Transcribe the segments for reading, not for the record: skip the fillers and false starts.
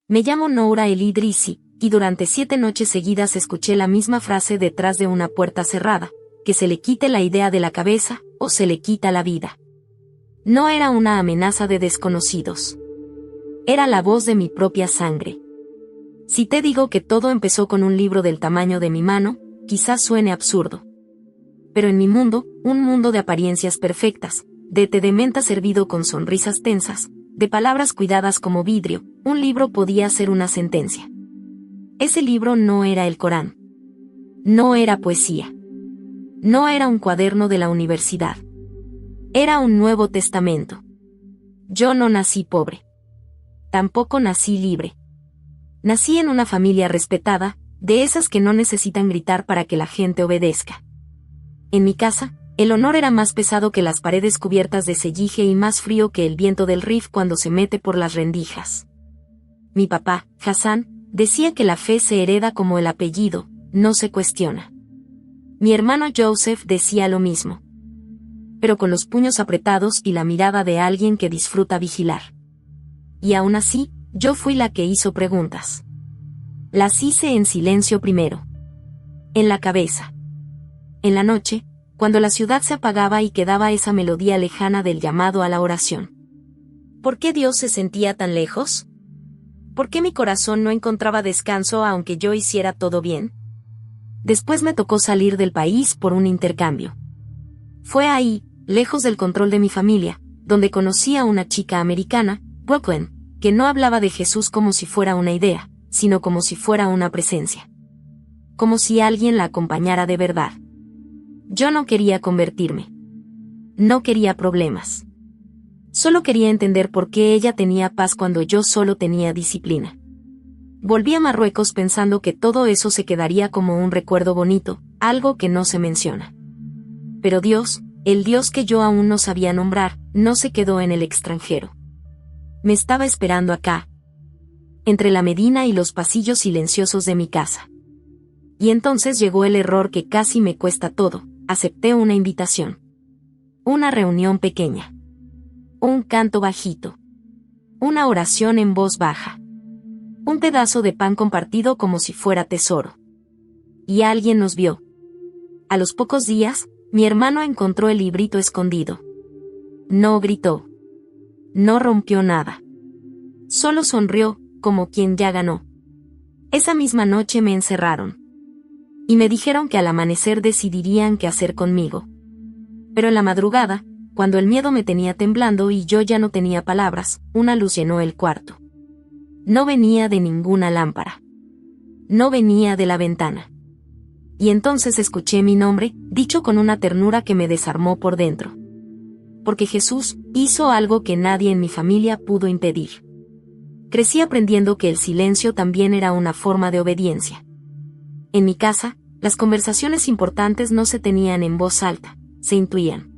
Me llamo Noura El Idrissi, y durante 7 noches seguidas escuché la misma frase detrás de una puerta cerrada, que se le quite la idea de la cabeza, o se le quita la vida. No era una amenaza de desconocidos. Era la voz de mi propia sangre. Si te digo que todo empezó con un libro del tamaño de mi mano, quizás suene absurdo. Pero en mi mundo, un mundo de apariencias perfectas, de té de menta servido con sonrisas tensas, de palabras cuidadas como vidrio, un libro podía ser una sentencia. Ese libro no era el Corán. No era poesía. No era un cuaderno de la universidad. Era un Nuevo Testamento. Yo no nací pobre. Tampoco nací libre. Nací en una familia respetada, de esas que no necesitan gritar para que la gente obedezca. En mi casa, el honor era más pesado que las paredes cubiertas de sellige y más frío que el viento del Rif cuando se mete por las rendijas. Mi papá, Hassan, decía que la fe se hereda como el apellido, no se cuestiona. Mi hermano Joseph decía lo mismo. Pero con los puños apretados y la mirada de alguien que disfruta vigilar. Y aún así, yo fui la que hizo preguntas. Las hice en silencio primero. En la cabeza. En la noche, cuando la ciudad se apagaba y quedaba esa melodía lejana del llamado a la oración. ¿Por qué Dios se sentía tan lejos? ¿Por qué mi corazón no encontraba descanso aunque yo hiciera todo bien? Después me tocó salir del país por un intercambio. Fue ahí, lejos del control de mi familia, donde conocí a una chica americana, Brooklyn, que no hablaba de Jesús como si fuera una idea, sino como si fuera una presencia. Como si alguien la acompañara de verdad. Yo no quería convertirme. No quería problemas. Solo quería entender por qué ella tenía paz cuando yo solo tenía disciplina. Volví a Marruecos pensando que todo eso se quedaría como un recuerdo bonito, algo que no se menciona. Pero Dios, el Dios que yo aún no sabía nombrar, no se quedó en el extranjero. Me estaba esperando acá, entre la Medina y los pasillos silenciosos de mi casa. Y entonces llegó el error que casi me cuesta todo. Acepté una invitación. Una reunión pequeña. Un canto bajito. Una oración en voz baja. Un pedazo de pan compartido como si fuera tesoro. Y alguien nos vio. A los pocos días, mi hermano encontró el librito escondido. No gritó. No rompió nada. Solo sonrió, como quien ya ganó. Esa misma noche me encerraron. Y me dijeron que al amanecer decidirían qué hacer conmigo. Pero en la madrugada, cuando el miedo me tenía temblando y yo ya no tenía palabras, una luz llenó el cuarto. No venía de ninguna lámpara. No venía de la ventana. Y entonces escuché mi nombre, dicho con una ternura que me desarmó por dentro. Porque Jesús hizo algo que nadie en mi familia pudo impedir. Crecí aprendiendo que el silencio también era una forma de obediencia. En mi casa, las conversaciones importantes no se tenían en voz alta, se intuían.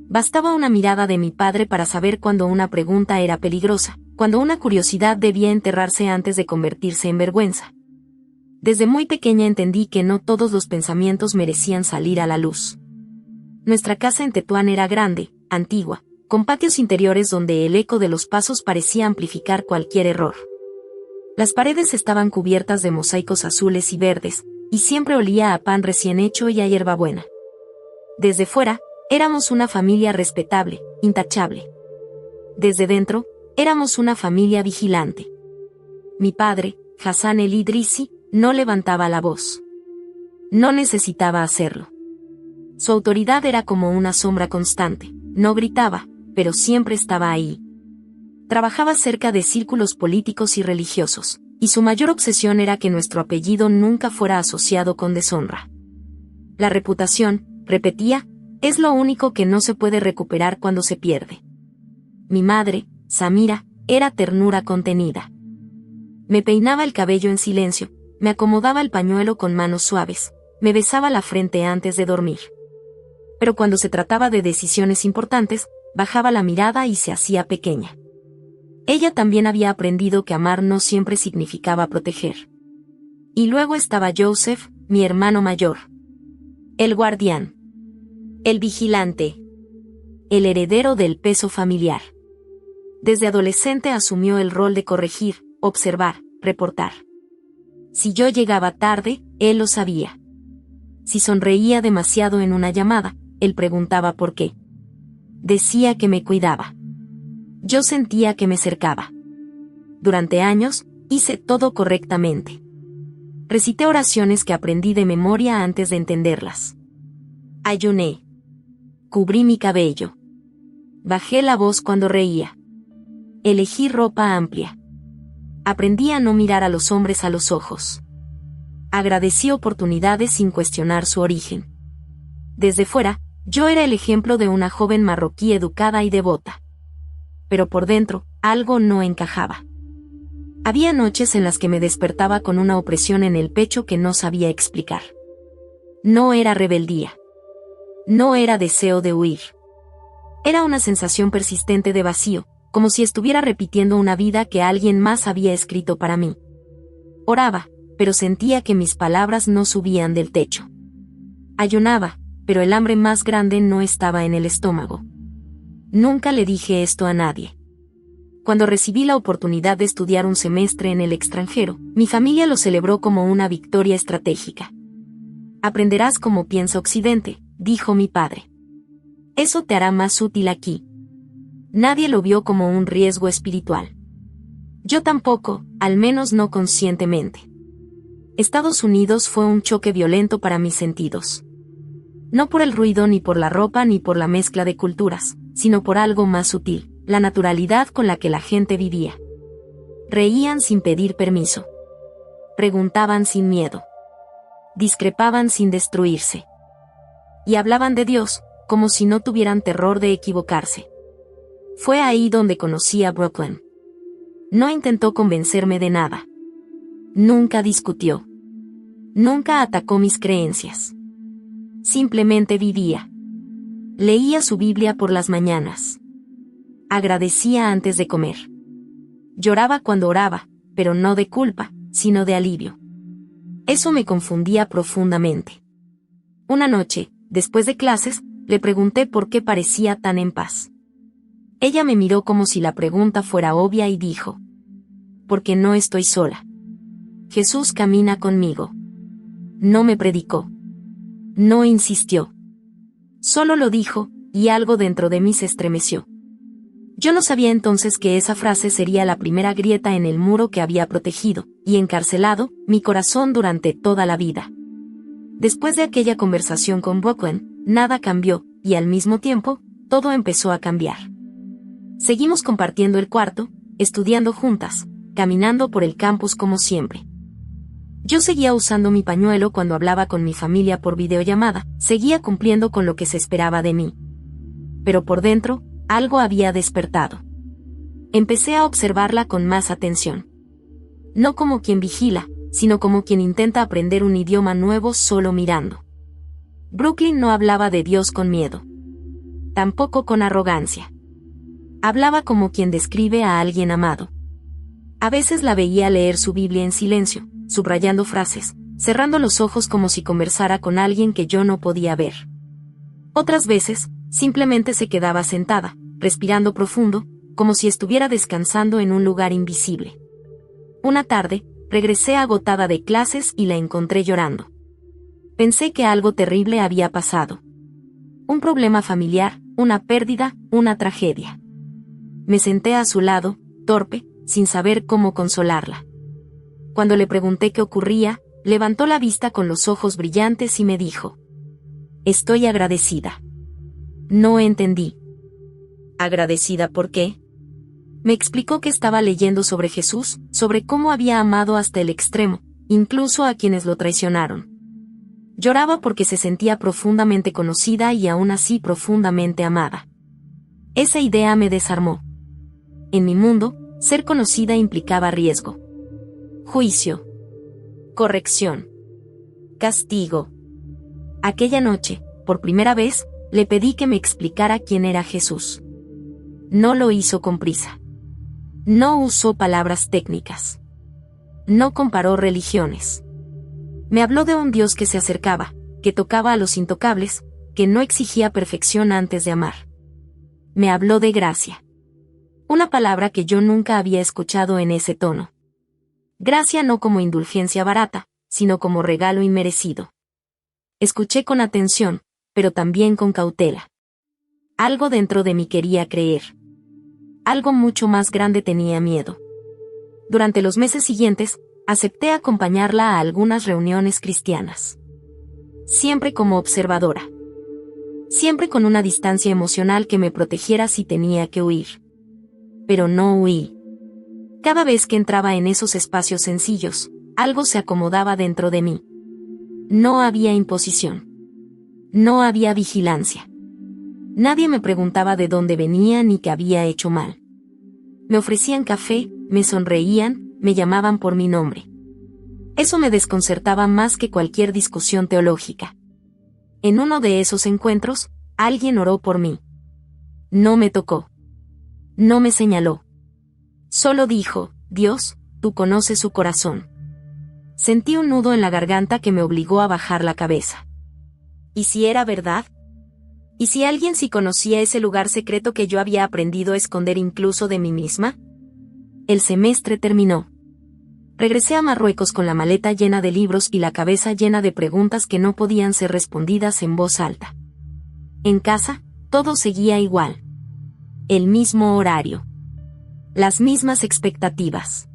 Bastaba una mirada de mi padre para saber cuando una pregunta era peligrosa, cuando una curiosidad debía enterrarse antes de convertirse en vergüenza. Desde muy pequeña entendí que no todos los pensamientos merecían salir a la luz. Nuestra casa en Tetuán era grande, antigua, con patios interiores donde el eco de los pasos parecía amplificar cualquier error. Las paredes estaban cubiertas de mosaicos azules y verdes, y siempre olía a pan recién hecho y a hierbabuena. Desde fuera, éramos una familia respetable, intachable. Desde dentro, éramos una familia vigilante. Mi padre, Hassan El Idrissi, no levantaba la voz. No necesitaba hacerlo. Su autoridad era como una sombra constante, no gritaba, pero siempre estaba ahí. Trabajaba cerca de círculos políticos y religiosos, y su mayor obsesión era que nuestro apellido nunca fuera asociado con deshonra. La reputación, repetía, es lo único que no se puede recuperar cuando se pierde. Mi madre, Samira, era ternura contenida. Me peinaba el cabello en silencio, me acomodaba el pañuelo con manos suaves, me besaba la frente antes de dormir. Pero cuando se trataba de decisiones importantes, bajaba la mirada y se hacía pequeña. Ella también había aprendido que amar no siempre significaba proteger. Y luego estaba Joseph, mi hermano mayor. El guardián. El vigilante. El heredero del peso familiar. Desde adolescente asumió el rol de corregir, observar, reportar. Si yo llegaba tarde, él lo sabía. Si sonreía demasiado en una llamada, él preguntaba por qué. Decía que me cuidaba. Yo sentía que me cercaba. Durante años, hice todo correctamente. Recité oraciones que aprendí de memoria antes de entenderlas. Ayuné. Cubrí mi cabello. Bajé la voz cuando reía. Elegí ropa amplia. Aprendí a no mirar a los hombres a los ojos. Agradecí oportunidades sin cuestionar su origen. Desde fuera, yo era el ejemplo de una joven marroquí educada y devota. Pero por dentro, algo no encajaba. Había noches en las que me despertaba con una opresión en el pecho que no sabía explicar. No era rebeldía. No era deseo de huir. Era una sensación persistente de vacío, como si estuviera repitiendo una vida que alguien más había escrito para mí. Oraba, pero sentía que mis palabras no subían del techo. Ayunaba, pero el hambre más grande no estaba en el estómago. Nunca le dije esto a nadie. Cuando recibí la oportunidad de estudiar un semestre en el extranjero, mi familia lo celebró como una victoria estratégica. Aprenderás cómo piensa Occidente, dijo mi padre. Eso te hará más útil aquí. Nadie lo vio como un riesgo espiritual. Yo tampoco, al menos no conscientemente. Estados Unidos fue un choque violento para mis sentidos. No por el ruido ni por la ropa ni por la mezcla de culturas, sino por algo más sutil. La naturalidad con la que la gente vivía. Reían sin pedir permiso. Preguntaban sin miedo. Discrepaban sin destruirse. Y hablaban de Dios, como si no tuvieran terror de equivocarse. Fue ahí donde conocí a Brooklyn. No intentó convencerme de nada. Nunca discutió. Nunca atacó mis creencias. Simplemente vivía. Leía su Biblia por las mañanas. Agradecía antes de comer. Lloraba cuando oraba, pero no de culpa, sino de alivio. Eso me confundía profundamente. Una noche, después de clases, le pregunté por qué parecía tan en paz. Ella me miró como si la pregunta fuera obvia y dijo: porque no estoy sola. Jesús camina conmigo. No me predicó. No insistió. Solo lo dijo, y algo dentro de mí se estremeció. Yo no sabía entonces que esa frase sería la primera grieta en el muro que había protegido, y encarcelado, mi corazón durante toda la vida. Después de aquella conversación con Brooklyn, nada cambió, y al mismo tiempo, todo empezó a cambiar. Seguimos compartiendo el cuarto, estudiando juntas, caminando por el campus como siempre. Yo seguía usando mi pañuelo cuando hablaba con mi familia por videollamada, seguía cumpliendo con lo que se esperaba de mí. Pero por dentro, algo había despertado. Empecé a observarla con más atención. No como quien vigila, sino como quien intenta aprender un idioma nuevo solo mirando. Brooklyn no hablaba de Dios con miedo. Tampoco con arrogancia. Hablaba como quien describe a alguien amado. A veces la veía leer su Biblia en silencio, subrayando frases, cerrando los ojos como si conversara con alguien que yo no podía ver. Otras veces, simplemente se quedaba sentada, respirando profundo, como si estuviera descansando en un lugar invisible. Una tarde, regresé agotada de clases y la encontré llorando. Pensé que algo terrible había pasado. Un problema familiar, una pérdida, una tragedia. Me senté a su lado, torpe, sin saber cómo consolarla. Cuando le pregunté qué ocurría, levantó la vista con los ojos brillantes y me dijo: estoy agradecida. No entendí. ¿Agradecida por qué? Me explicó que estaba leyendo sobre Jesús, sobre cómo había amado hasta el extremo, incluso a quienes lo traicionaron. Lloraba porque se sentía profundamente conocida y aún así profundamente amada. Esa idea me desarmó. En mi mundo, ser conocida implicaba riesgo. Juicio. Corrección. Castigo. Aquella noche, por primera vez, le pedí que me explicara quién era Jesús. No lo hizo con prisa. No usó palabras técnicas. No comparó religiones. Me habló de un Dios que se acercaba, que tocaba a los intocables, que no exigía perfección antes de amar. Me habló de gracia. Una palabra que yo nunca había escuchado en ese tono. Gracia no como indulgencia barata, sino como regalo inmerecido. Escuché con atención, pero también con cautela. Algo dentro de mí quería creer. Algo mucho más grande tenía miedo. Durante los meses siguientes, acepté acompañarla a algunas reuniones cristianas. Siempre como observadora. Siempre con una distancia emocional que me protegiera si tenía que huir. Pero no huí. Cada vez que entraba en esos espacios sencillos, algo se acomodaba dentro de mí. No había imposición. No había vigilancia. Nadie me preguntaba de dónde venía ni qué había hecho mal. Me ofrecían café, me sonreían, me llamaban por mi nombre. Eso me desconcertaba más que cualquier discusión teológica. En uno de esos encuentros, alguien oró por mí. No me tocó. No me señaló. Solo dijo, Dios, tú conoces su corazón. Sentí un nudo en la garganta que me obligó a bajar la cabeza. ¿Y si era verdad? ¿Y si alguien sí conocía ese lugar secreto que yo había aprendido a esconder incluso de mí misma? El semestre terminó. Regresé a Marruecos con la maleta llena de libros y la cabeza llena de preguntas que no podían ser respondidas en voz alta. En casa, todo seguía igual. El mismo horario. Las mismas expectativas.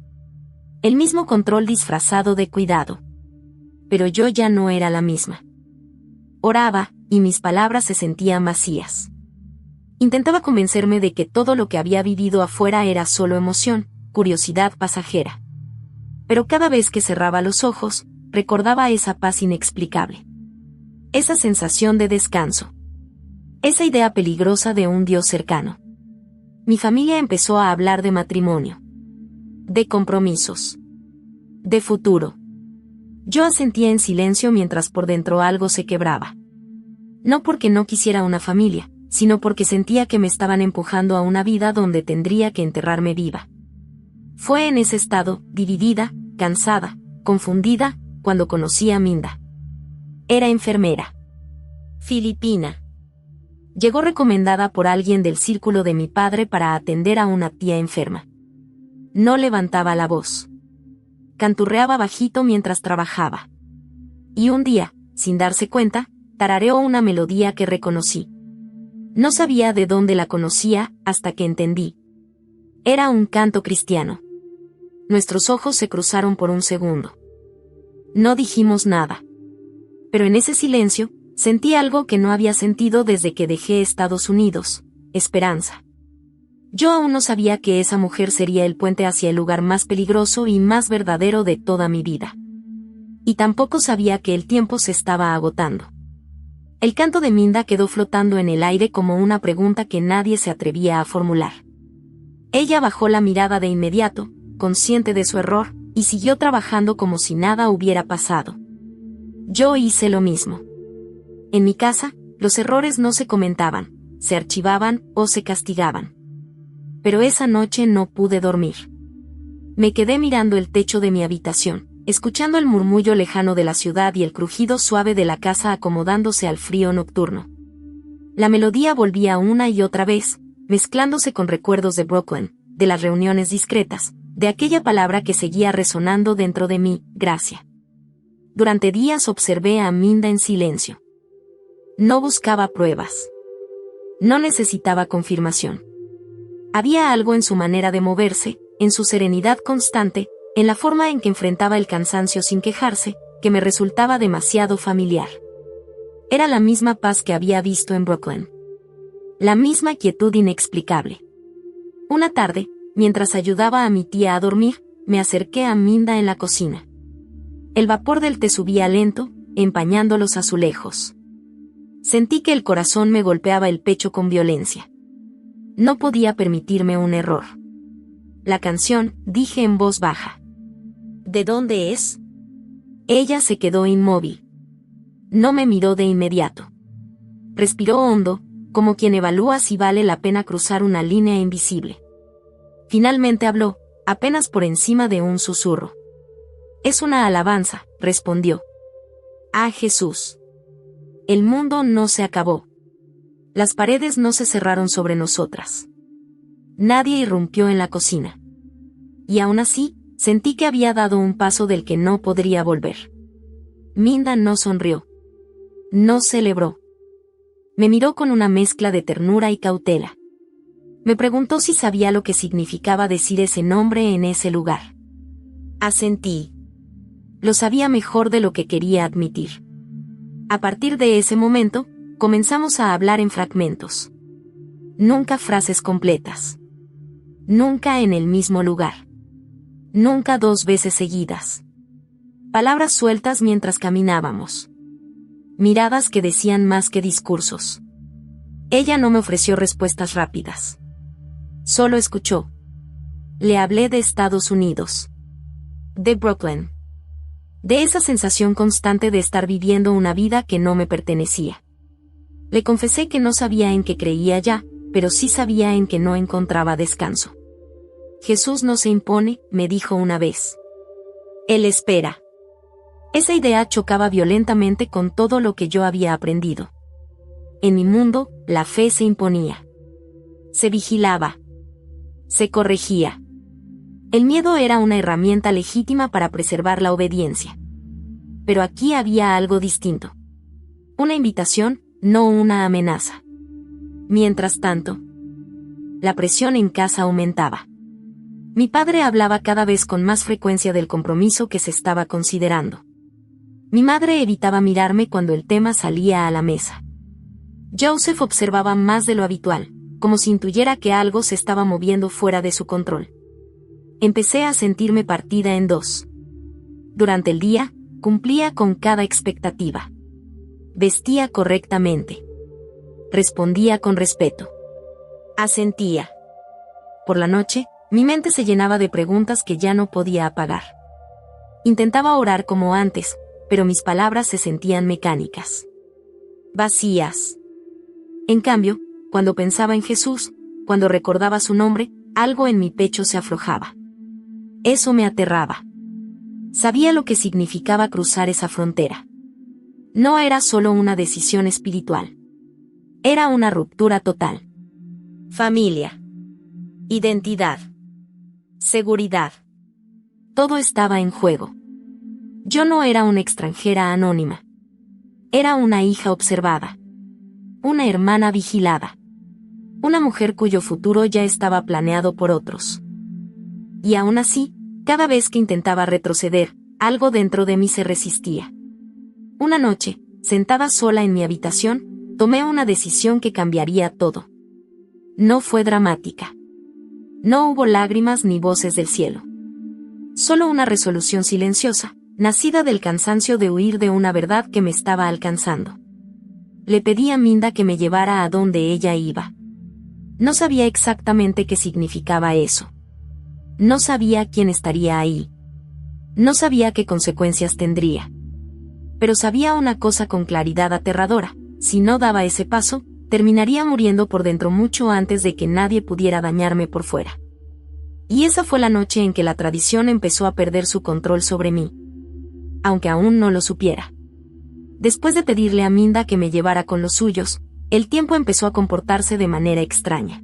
El mismo control disfrazado de cuidado. Pero yo ya no era la misma. Oraba, y mis palabras se sentían vacías. Intentaba convencerme de que todo lo que había vivido afuera era solo emoción, curiosidad pasajera. Pero cada vez que cerraba los ojos, recordaba esa paz inexplicable. Esa sensación de descanso. Esa idea peligrosa de un Dios cercano. Mi familia empezó a hablar de matrimonio. De compromisos. De futuro. Yo asentía en silencio mientras por dentro algo se quebraba. No porque no quisiera una familia, sino porque sentía que me estaban empujando a una vida donde tendría que enterrarme viva. Fue en ese estado, dividida, cansada, confundida, cuando conocí a Minda. Era enfermera. Filipina. Llegó recomendada por alguien del círculo de mi padre para atender a una tía enferma. No levantaba la voz. Canturreaba bajito mientras trabajaba. Y un día, sin darse cuenta, tarareó una melodía que reconocí. No sabía de dónde la conocía, hasta que entendí. Era un canto cristiano. Nuestros ojos se cruzaron por un segundo. No dijimos nada. Pero en ese silencio, sentí algo que no había sentido desde que dejé Estados Unidos: esperanza. Yo aún no sabía que esa mujer sería el puente hacia el lugar más peligroso y más verdadero de toda mi vida. Y tampoco sabía que el tiempo se estaba agotando. El canto de Minda quedó flotando en el aire como una pregunta que nadie se atrevía a formular. Ella bajó la mirada de inmediato, consciente de su error, y siguió trabajando como si nada hubiera pasado. Yo hice lo mismo. En mi casa, los errores no se comentaban, se archivaban o se castigaban. Pero esa noche no pude dormir. Me quedé mirando el techo de mi habitación, escuchando el murmullo lejano de la ciudad y el crujido suave de la casa acomodándose al frío nocturno. La melodía volvía una y otra vez, mezclándose con recuerdos de Brooklyn, de las reuniones discretas, de aquella palabra que seguía resonando dentro de mí, gracia. Durante días observé a Minda en silencio. No buscaba pruebas. No necesitaba confirmación. Había algo en su manera de moverse, en su serenidad constante, en la forma en que enfrentaba el cansancio sin quejarse, que me resultaba demasiado familiar. Era la misma paz que había visto en Brooklyn. La misma quietud inexplicable. Una tarde, mientras ayudaba a mi tía a dormir, me acerqué a Minda en la cocina. El vapor del té subía lento, empañando los azulejos. Sentí que el corazón me golpeaba el pecho con violencia. No podía permitirme un error. La canción, dije en voz baja. ¿De dónde es? Ella se quedó inmóvil. No me miró de inmediato. Respiró hondo, como quien evalúa si vale la pena cruzar una línea invisible. Finalmente habló, apenas por encima de un susurro. Es una alabanza, respondió. A Jesús. El mundo no se acabó. Las paredes no se cerraron sobre nosotras. Nadie irrumpió en la cocina. Y aún así, Sentí que había dado un paso del que no podría volver. Minda no sonrió. No celebró. Me miró con una mezcla de ternura y cautela. Me preguntó si sabía lo que significaba decir ese nombre en ese lugar. Asentí. Lo sabía mejor de lo que quería admitir. A partir de ese momento, comenzamos a hablar en fragmentos. Nunca frases completas. Nunca en el mismo lugar. Nunca 2 veces seguidas. Palabras sueltas mientras caminábamos. Miradas que decían más que discursos. Ella no me ofreció respuestas rápidas. Solo escuchó. Le hablé de Estados Unidos. De Brooklyn. De esa sensación constante de estar viviendo una vida que no me pertenecía. Le confesé que no sabía en qué creía ya, pero sí sabía en que no encontraba descanso. Jesús no se impone, me dijo una vez. Él espera. Esa idea chocaba violentamente con todo lo que yo había aprendido. En mi mundo, la fe se imponía. Se vigilaba. Se corregía. El miedo era una herramienta legítima para preservar la obediencia. Pero aquí había algo distinto. Una invitación, no una amenaza. Mientras tanto, la presión en casa aumentaba. Mi padre hablaba cada vez con más frecuencia del compromiso que se estaba considerando. Mi madre evitaba mirarme cuando el tema salía a la mesa. Joseph observaba más de lo habitual, como si intuyera que algo se estaba moviendo fuera de su control. Empecé a sentirme partida en 2. Durante el día, cumplía con cada expectativa. Vestía correctamente. Respondía con respeto. Asentía. Por la noche, mi mente se llenaba de preguntas que ya no podía apagar. Intentaba orar como antes, pero mis palabras se sentían mecánicas. Vacías. En cambio, cuando pensaba en Jesús, cuando recordaba su nombre, algo en mi pecho se aflojaba. Eso me aterraba. Sabía lo que significaba cruzar esa frontera. No era solo una decisión espiritual. Era una ruptura total. Familia. Identidad. Seguridad. Todo estaba en juego. Yo no era una extranjera anónima. Era una hija observada. Una hermana vigilada. Una mujer cuyo futuro ya estaba planeado por otros. Y aún así, cada vez que intentaba retroceder, algo dentro de mí se resistía. Una noche, sentada sola en mi habitación, tomé una decisión que cambiaría todo. No fue dramática. No hubo lágrimas ni voces del cielo. Solo una resolución silenciosa, nacida del cansancio de huir de una verdad que me estaba alcanzando. Le pedí a Minda que me llevara a donde ella iba. No sabía exactamente qué significaba eso. No sabía quién estaría ahí. No sabía qué consecuencias tendría. Pero sabía una cosa con claridad aterradora: si no daba ese paso, terminaría muriendo por dentro mucho antes de que nadie pudiera dañarme por fuera. Y esa fue la noche en que la tradición empezó a perder su control sobre mí. Aunque aún no lo supiera. Después de pedirle a Minda que me llevara con los suyos, el tiempo empezó a comportarse de manera extraña.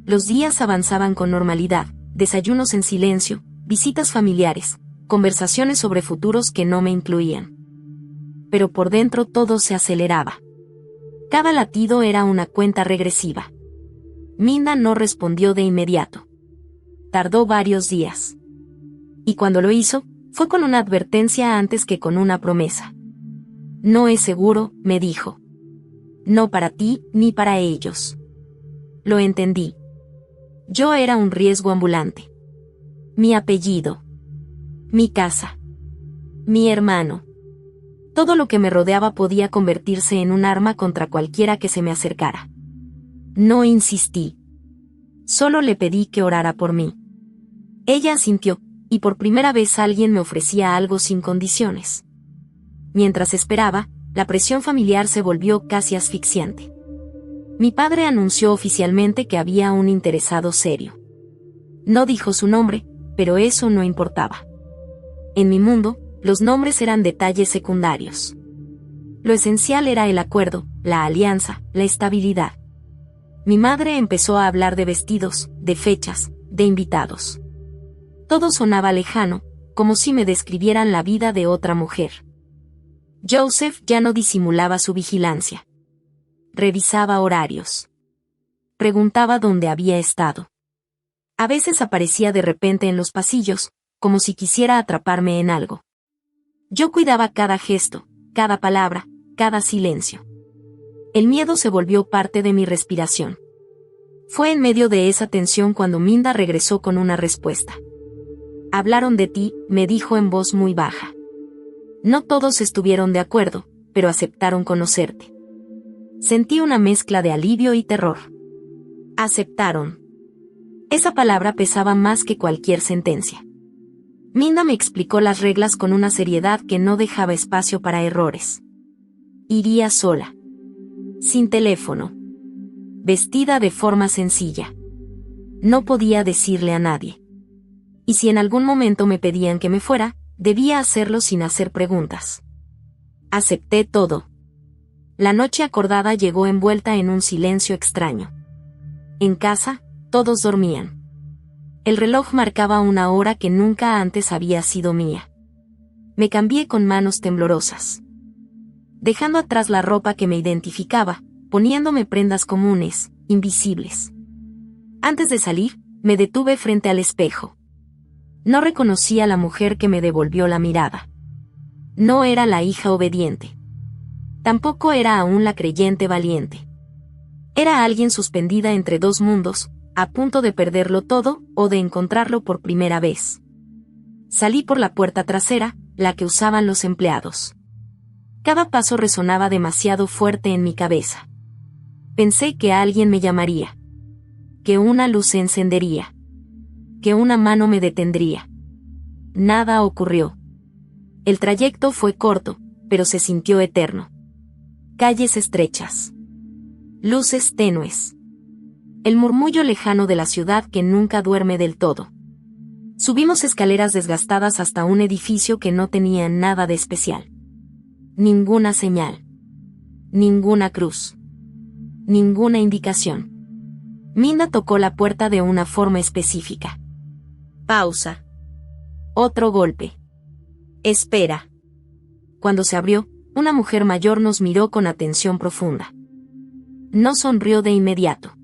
Los días avanzaban con normalidad, desayunos en silencio, visitas familiares, conversaciones sobre futuros que no me incluían. Pero por dentro todo se aceleraba. Cada latido era una cuenta regresiva. Minda no respondió de inmediato. Tardó varios días. Y cuando lo hizo, fue con una advertencia antes que con una promesa. No es seguro, me dijo. No para ti, ni para ellos. Lo entendí. Yo era un riesgo ambulante. Mi apellido. Mi casa. Mi hermano. Todo lo que me rodeaba podía convertirse en un arma contra cualquiera que se me acercara. No insistí. Solo le pedí que orara por mí. Ella asintió, y por primera vez alguien me ofrecía algo sin condiciones. Mientras esperaba, la presión familiar se volvió casi asfixiante. Mi padre anunció oficialmente que había un interesado serio. No dijo su nombre, pero eso no importaba. En mi mundo, los nombres eran detalles secundarios. Lo esencial era el acuerdo, la alianza, la estabilidad. Mi madre empezó a hablar de vestidos, de fechas, de invitados. Todo sonaba lejano, como si me describieran la vida de otra mujer. Joseph ya no disimulaba su vigilancia. Revisaba horarios. Preguntaba dónde había estado. A veces aparecía de repente en los pasillos, como si quisiera atraparme en algo. Yo cuidaba cada gesto, cada palabra, cada silencio. El miedo se volvió parte de mi respiración. Fue en medio de esa tensión cuando Minda regresó con una respuesta. Hablaron de ti, me dijo en voz muy baja. No todos estuvieron de acuerdo, pero aceptaron conocerte. Sentí una mezcla de alivio y terror. Aceptaron. Esa palabra pesaba más que cualquier sentencia. Minda me explicó las reglas con una seriedad que no dejaba espacio para errores. Iría sola. Sin teléfono. Vestida de forma sencilla. No podía decirle a nadie. Y si en algún momento me pedían que me fuera, debía hacerlo sin hacer preguntas. Acepté todo. La noche acordada llegó envuelta en un silencio extraño. En casa, todos dormían. El reloj marcaba una hora que nunca antes había sido mía. Me cambié con manos temblorosas. Dejando atrás la ropa que me identificaba, poniéndome prendas comunes, invisibles. Antes de salir, me detuve frente al espejo. No reconocí a la mujer que me devolvió la mirada. No era la hija obediente. Tampoco era aún la creyente valiente. Era alguien suspendida entre dos mundos, a punto de perderlo todo o de encontrarlo por primera vez. Salí por la puerta trasera, la que usaban los empleados. Cada paso resonaba demasiado fuerte en mi cabeza. Pensé que alguien me llamaría. Que una luz se encendería. Que una mano me detendría. Nada ocurrió. El trayecto fue corto, pero se sintió eterno. Calles estrechas. Luces tenues. El murmullo lejano de la ciudad que nunca duerme del todo. Subimos escaleras desgastadas hasta un edificio que no tenía nada de especial. Ninguna señal. Ninguna cruz. Ninguna indicación. Minda tocó la puerta de una forma específica. Pausa. Otro golpe. Espera. Cuando se abrió, una mujer mayor nos miró con atención profunda. No sonrió de inmediato.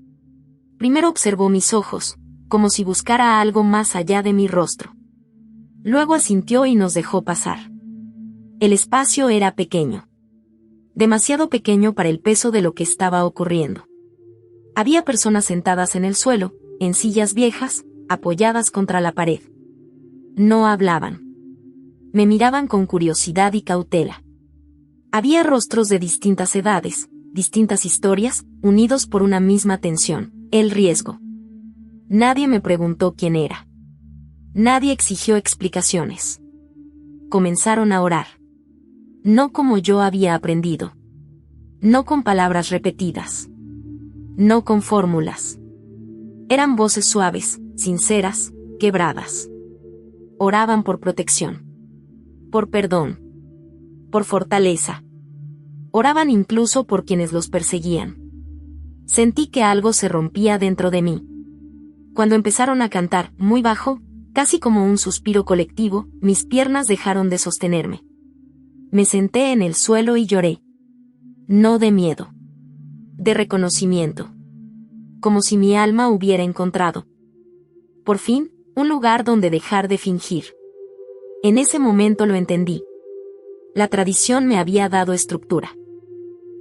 Primero observó mis ojos, como si buscara algo más allá de mi rostro. Luego asintió y nos dejó pasar. El espacio era pequeño. Demasiado pequeño para el peso de lo que estaba ocurriendo. Había personas sentadas en el suelo, en sillas viejas, apoyadas contra la pared. No hablaban. Me miraban con curiosidad y cautela. Había rostros de distintas edades, distintas historias, unidos por una misma tensión, el riesgo. Nadie me preguntó quién era. Nadie exigió explicaciones. Comenzaron a orar. No como yo había aprendido. No con palabras repetidas. No con fórmulas. Eran voces suaves, sinceras, quebradas. Oraban por protección. Por perdón. Por fortaleza. Oraban incluso por quienes los perseguían. Sentí que algo se rompía dentro de mí. Cuando empezaron a cantar, muy bajo, casi como un suspiro colectivo, mis piernas dejaron de sostenerme. Me senté en el suelo y lloré. No de miedo. De reconocimiento. Como si mi alma hubiera encontrado, por fin, un lugar donde dejar de fingir. En ese momento lo entendí. La tradición me había dado estructura.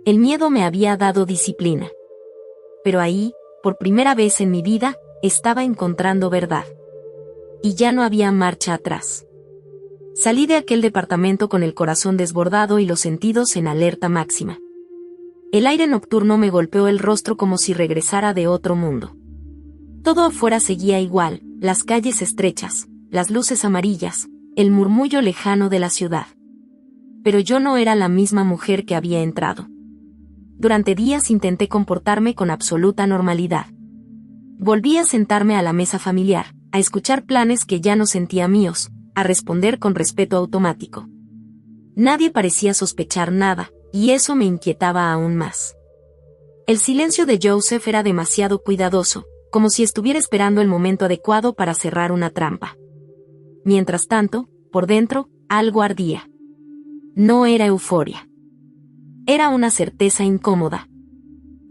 El miedo me había dado disciplina. Pero ahí, por primera vez en mi vida, estaba encontrando verdad. Y ya no había marcha atrás. Salí de aquel departamento con el corazón desbordado y los sentidos en alerta máxima. El aire nocturno me golpeó el rostro como si regresara de otro mundo. Todo afuera seguía igual, las calles estrechas, las luces amarillas, el murmullo lejano de la ciudad. Pero yo no era la misma mujer que había entrado. Durante días intenté comportarme con absoluta normalidad. Volví a sentarme a la mesa familiar, a escuchar planes que ya no sentía míos, a responder con respeto automático. Nadie parecía sospechar nada, y eso me inquietaba aún más. El silencio de Joseph era demasiado cuidadoso, como si estuviera esperando el momento adecuado para cerrar una trampa. Mientras tanto, por dentro, algo ardía. No era euforia. Era una certeza incómoda.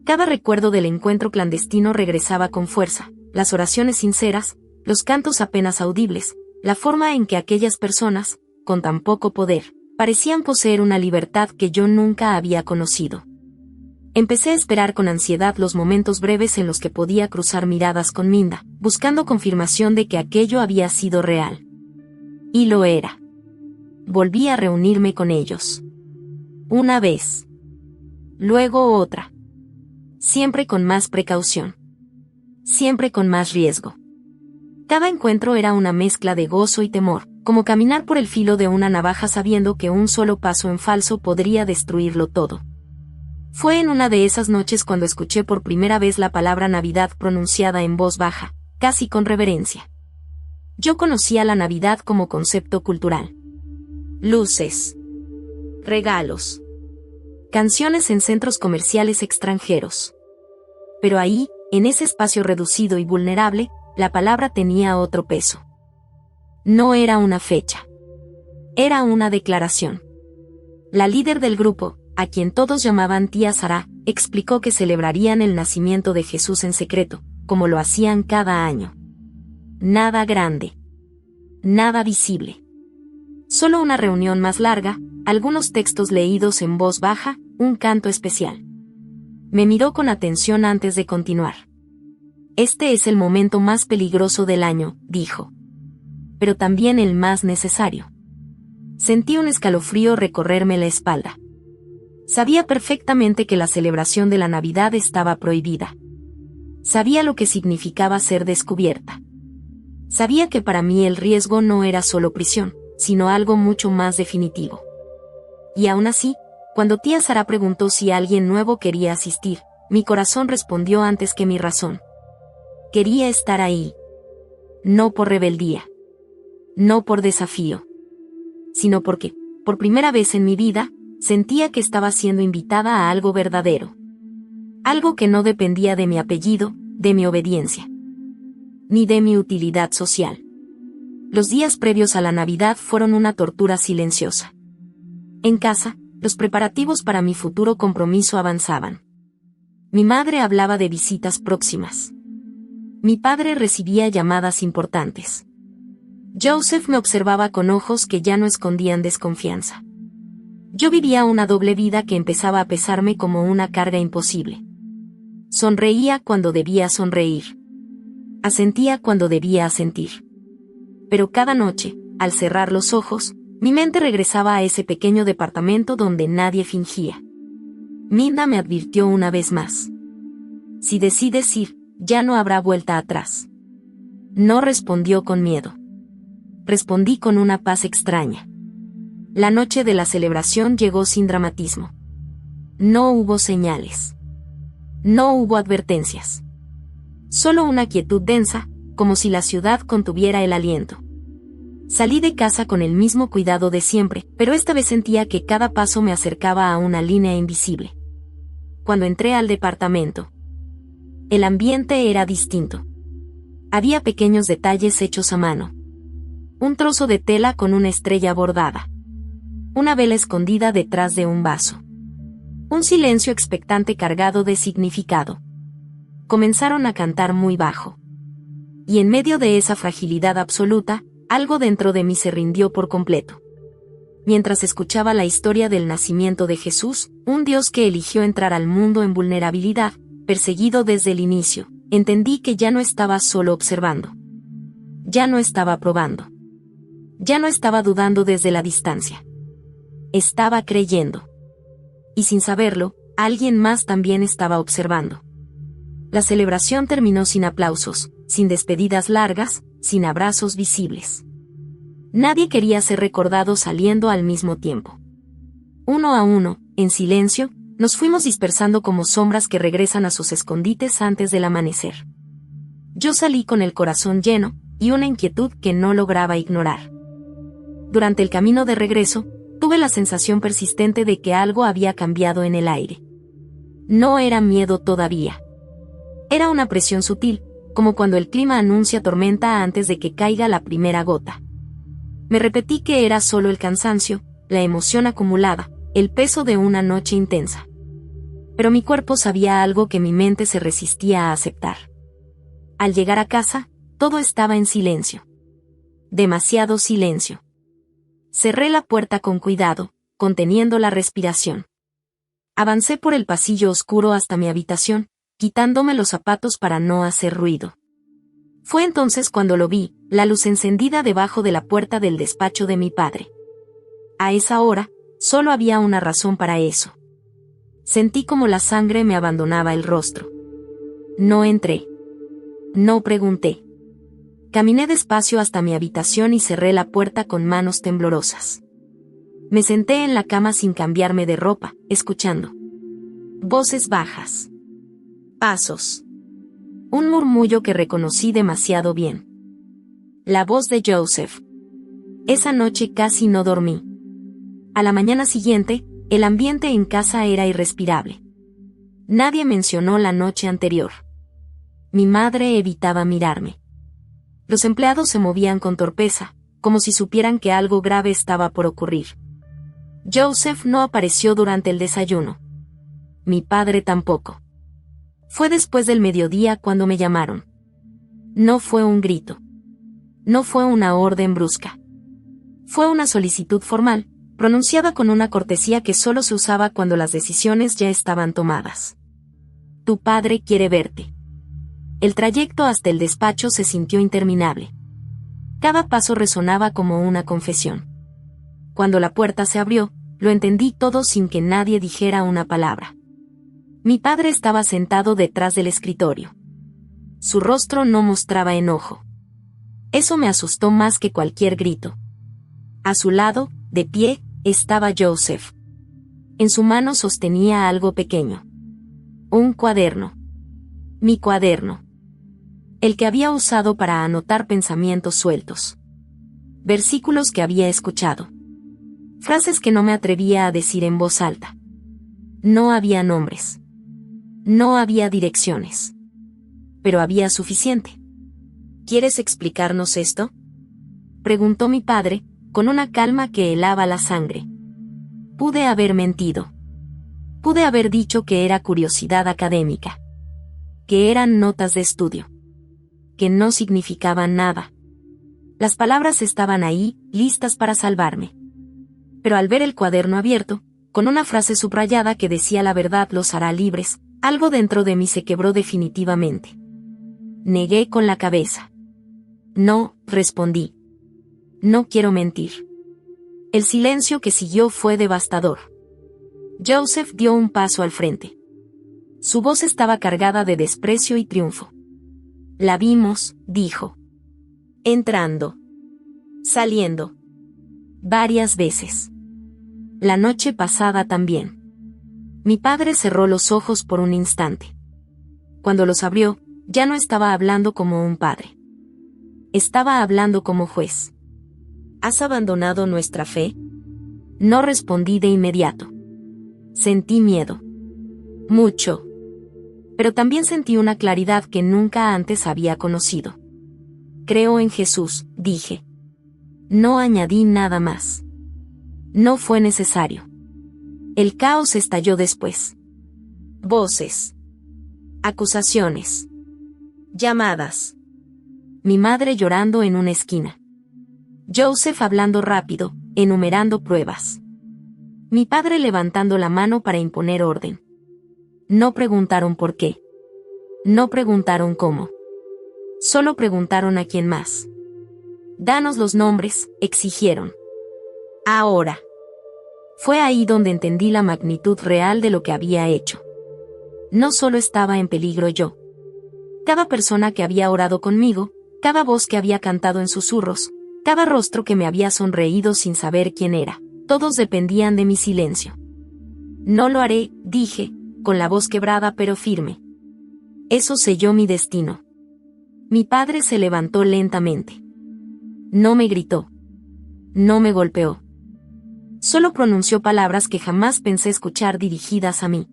Cada recuerdo del encuentro clandestino regresaba con fuerza, las oraciones sinceras, los cantos apenas audibles, la forma en que aquellas personas, con tan poco poder, parecían poseer una libertad que yo nunca había conocido. Empecé a esperar con ansiedad los momentos breves en los que podía cruzar miradas con Minda, buscando confirmación de que aquello había sido real. Y lo era. Volví a reunirme con ellos. Una vez. Luego otra. Siempre con más precaución. Siempre con más riesgo. Cada encuentro era una mezcla de gozo y temor, como caminar por el filo de una navaja sabiendo que un solo paso en falso podría destruirlo todo. Fue en una de esas noches cuando escuché por primera vez la palabra Navidad pronunciada en voz baja, casi con reverencia. Yo conocía la Navidad como concepto cultural. Luces. Regalos. Canciones en centros comerciales extranjeros. Pero ahí, en ese espacio reducido y vulnerable, la palabra tenía otro peso. No era una fecha. Era una declaración. La líder del grupo, a quien todos llamaban tía Sara, explicó que celebrarían el nacimiento de Jesús en secreto, como lo hacían cada año. Nada grande. Nada visible. Solo una reunión más larga, algunos textos leídos en voz baja, un canto especial. Me miró con atención antes de continuar. Este es el momento más peligroso del año, dijo. Pero también el más necesario. Sentí un escalofrío recorrerme la espalda. Sabía perfectamente que la celebración de la Navidad estaba prohibida. Sabía lo que significaba ser descubierta. Sabía que para mí el riesgo no era solo prisión, sino algo mucho más definitivo. Y aún así, cuando tía Sara preguntó si alguien nuevo quería asistir, mi corazón respondió antes que mi razón. Quería estar ahí. No por rebeldía. No por desafío. Sino porque, por primera vez en mi vida, sentía que estaba siendo invitada a algo verdadero. Algo que no dependía de mi apellido, de mi obediencia. Ni de mi utilidad social. Los días previos a la Navidad fueron una tortura silenciosa. En casa, los preparativos para mi futuro compromiso avanzaban. Mi madre hablaba de visitas próximas. Mi padre recibía llamadas importantes. Joseph me observaba con ojos que ya no escondían desconfianza. Yo vivía una doble vida que empezaba a pesarme como una carga imposible. Sonreía cuando debía sonreír. Asentía cuando debía asentir. Pero cada noche, al cerrar los ojos, mi mente regresaba a ese pequeño departamento donde nadie fingía. Minda me advirtió una vez más. Si decides ir, ya no habrá vuelta atrás. No respondió con miedo. Respondí con una paz extraña. La noche de la celebración llegó sin dramatismo. No hubo señales. No hubo advertencias. Solo una quietud densa, como si la ciudad contuviera el aliento. Salí de casa con el mismo cuidado de siempre, pero esta vez sentía que cada paso me acercaba a una línea invisible. Cuando entré al departamento, el ambiente era distinto. Había pequeños detalles hechos a mano. Un trozo de tela con una estrella bordada. Una vela escondida detrás de un vaso. Un silencio expectante cargado de significado. Comenzaron a cantar muy bajo. Y en medio de esa fragilidad absoluta, algo dentro de mí se rindió por completo. Mientras escuchaba la historia del nacimiento de Jesús, un Dios que eligió entrar al mundo en vulnerabilidad, perseguido desde el inicio, entendí que ya no estaba solo observando. Ya no estaba probando. Ya no estaba dudando desde la distancia. Estaba creyendo. Y sin saberlo, alguien más también estaba observando. La celebración terminó sin aplausos, sin despedidas largas, sin abrazos visibles. Nadie quería ser recordado saliendo al mismo tiempo. Uno a uno, en silencio, nos fuimos dispersando como sombras que regresan a sus escondites antes del amanecer. Yo salí con el corazón lleno, y una inquietud que no lograba ignorar. Durante el camino de regreso, tuve la sensación persistente de que algo había cambiado en el aire. No era miedo todavía. Era una presión sutil, como cuando el clima anuncia tormenta antes de que caiga la primera gota. Me repetí que era solo el cansancio, la emoción acumulada, el peso de una noche intensa. Pero mi cuerpo sabía algo que mi mente se resistía a aceptar. Al llegar a casa, todo estaba en silencio. Demasiado silencio. Cerré la puerta con cuidado, conteniendo la respiración. Avancé por el pasillo oscuro hasta mi habitación, quitándome los zapatos para no hacer ruido. Fue entonces cuando lo vi, la luz encendida debajo de la puerta del despacho de mi padre. A esa hora, solo había una razón para eso. Sentí como la sangre me abandonaba el rostro. No entré. No pregunté. Caminé despacio hasta mi habitación y cerré la puerta con manos temblorosas. Me senté en la cama sin cambiarme de ropa, escuchando voces bajas. Pasos. Un murmullo que reconocí demasiado bien. La voz de Joseph. Esa noche casi no dormí. A la mañana siguiente, el ambiente en casa era irrespirable. Nadie mencionó la noche anterior. Mi madre evitaba mirarme. Los empleados se movían con torpeza, como si supieran que algo grave estaba por ocurrir. Joseph no apareció durante el desayuno. Mi padre tampoco. Fue después del mediodía cuando me llamaron. No fue un grito. No fue una orden brusca. Fue una solicitud formal, pronunciada con una cortesía que solo se usaba cuando las decisiones ya estaban tomadas. Tu padre quiere verte. El trayecto hasta el despacho se sintió interminable. Cada paso resonaba como una confesión. Cuando la puerta se abrió, lo entendí todo sin que nadie dijera una palabra. Mi padre estaba sentado detrás del escritorio. Su rostro no mostraba enojo. Eso me asustó más que cualquier grito. A su lado, de pie, estaba Joseph. En su mano sostenía algo pequeño. Un cuaderno. Mi cuaderno. El que había usado para anotar pensamientos sueltos. Versículos que había escuchado. Frases que no me atrevía a decir en voz alta. No había nombres. No había direcciones. Pero había suficiente. ¿Quieres explicarnos esto?, preguntó mi padre, con una calma que helaba la sangre. Pude haber mentido. Pude haber dicho que era curiosidad académica. Que eran notas de estudio. Que no significaban nada. Las palabras estaban ahí, listas para salvarme. Pero al ver el cuaderno abierto, con una frase subrayada que decía la verdad los hará libres, algo dentro de mí se quebró definitivamente. Negué con la cabeza. No, respondí. No quiero mentir. El silencio que siguió fue devastador. Joseph dio un paso al frente. Su voz estaba cargada de desprecio y triunfo. La vimos, dijo. Entrando. Saliendo. Varias veces. La noche pasada también. Mi padre cerró los ojos por un instante. Cuando los abrió, ya no estaba hablando como un padre. Estaba hablando como juez. ¿Has abandonado nuestra fe? No respondí de inmediato. Sentí miedo. Mucho. Pero también sentí una claridad que nunca antes había conocido. Creo en Jesús, dije. No añadí nada más. No fue necesario. El caos estalló después. Voces. Acusaciones. Llamadas. Mi madre llorando en una esquina. Joseph hablando rápido, enumerando pruebas. Mi padre levantando la mano para imponer orden. No preguntaron por qué. No preguntaron cómo. Solo preguntaron a quién más. Danos los nombres, exigieron. Ahora. Fue ahí donde entendí la magnitud real de lo que había hecho. No solo estaba en peligro yo. Cada persona que había orado conmigo, cada voz que había cantado en susurros, cada rostro que me había sonreído sin saber quién era, todos dependían de mi silencio. No lo haré, dije, con la voz quebrada pero firme. Eso selló mi destino. Mi padre se levantó lentamente. No me gritó. No me golpeó. Solo pronunció palabras que jamás pensé escuchar dirigidas a mí.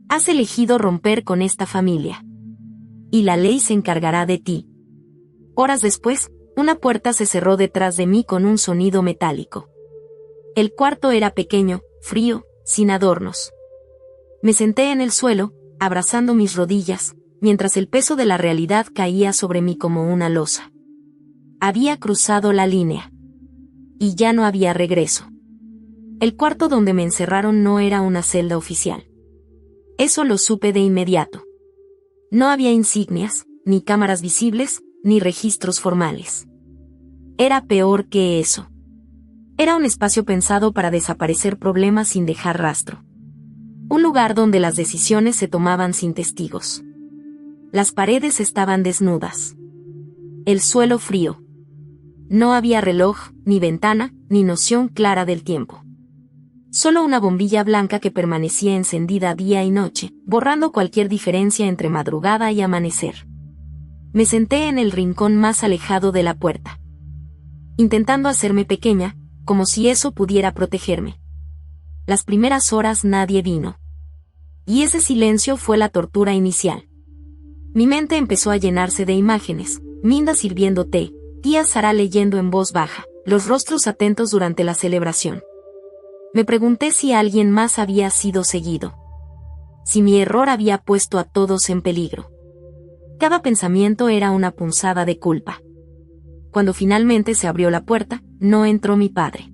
Has elegido romper con esta familia. Y la ley se encargará de ti. Horas después, Una puerta se cerró detrás de mí con un sonido metálico. El cuarto era pequeño, frío, sin adornos. Me senté en el suelo, abrazando mis rodillas, mientras el peso de la realidad caía sobre mí como una losa. Había cruzado la línea. Y ya no había regreso. El cuarto donde me encerraron no era una celda oficial. Eso lo supe de inmediato. No había insignias, ni cámaras visibles, ni registros formales. Era peor que eso. Era un espacio pensado para desaparecer problemas sin dejar rastro. Un lugar donde las decisiones se tomaban sin testigos. Las paredes estaban desnudas. El suelo frío. No había reloj, ni ventana, ni noción clara del tiempo. Solo una bombilla blanca que permanecía encendida día y noche, borrando cualquier diferencia entre madrugada y amanecer. Me senté en el rincón más alejado de la puerta, intentando hacerme pequeña, como si eso pudiera protegerme. Las primeras horas nadie vino. Y ese silencio fue la tortura inicial. Mi mente empezó a llenarse de imágenes, Minda sirviendo té, tía Sara leyendo en voz baja, los rostros atentos durante la celebración. Me pregunté si alguien más había sido seguido. Si mi error había puesto a todos en peligro. Cada pensamiento era una punzada de culpa. Cuando finalmente se abrió la puerta, no entró mi padre.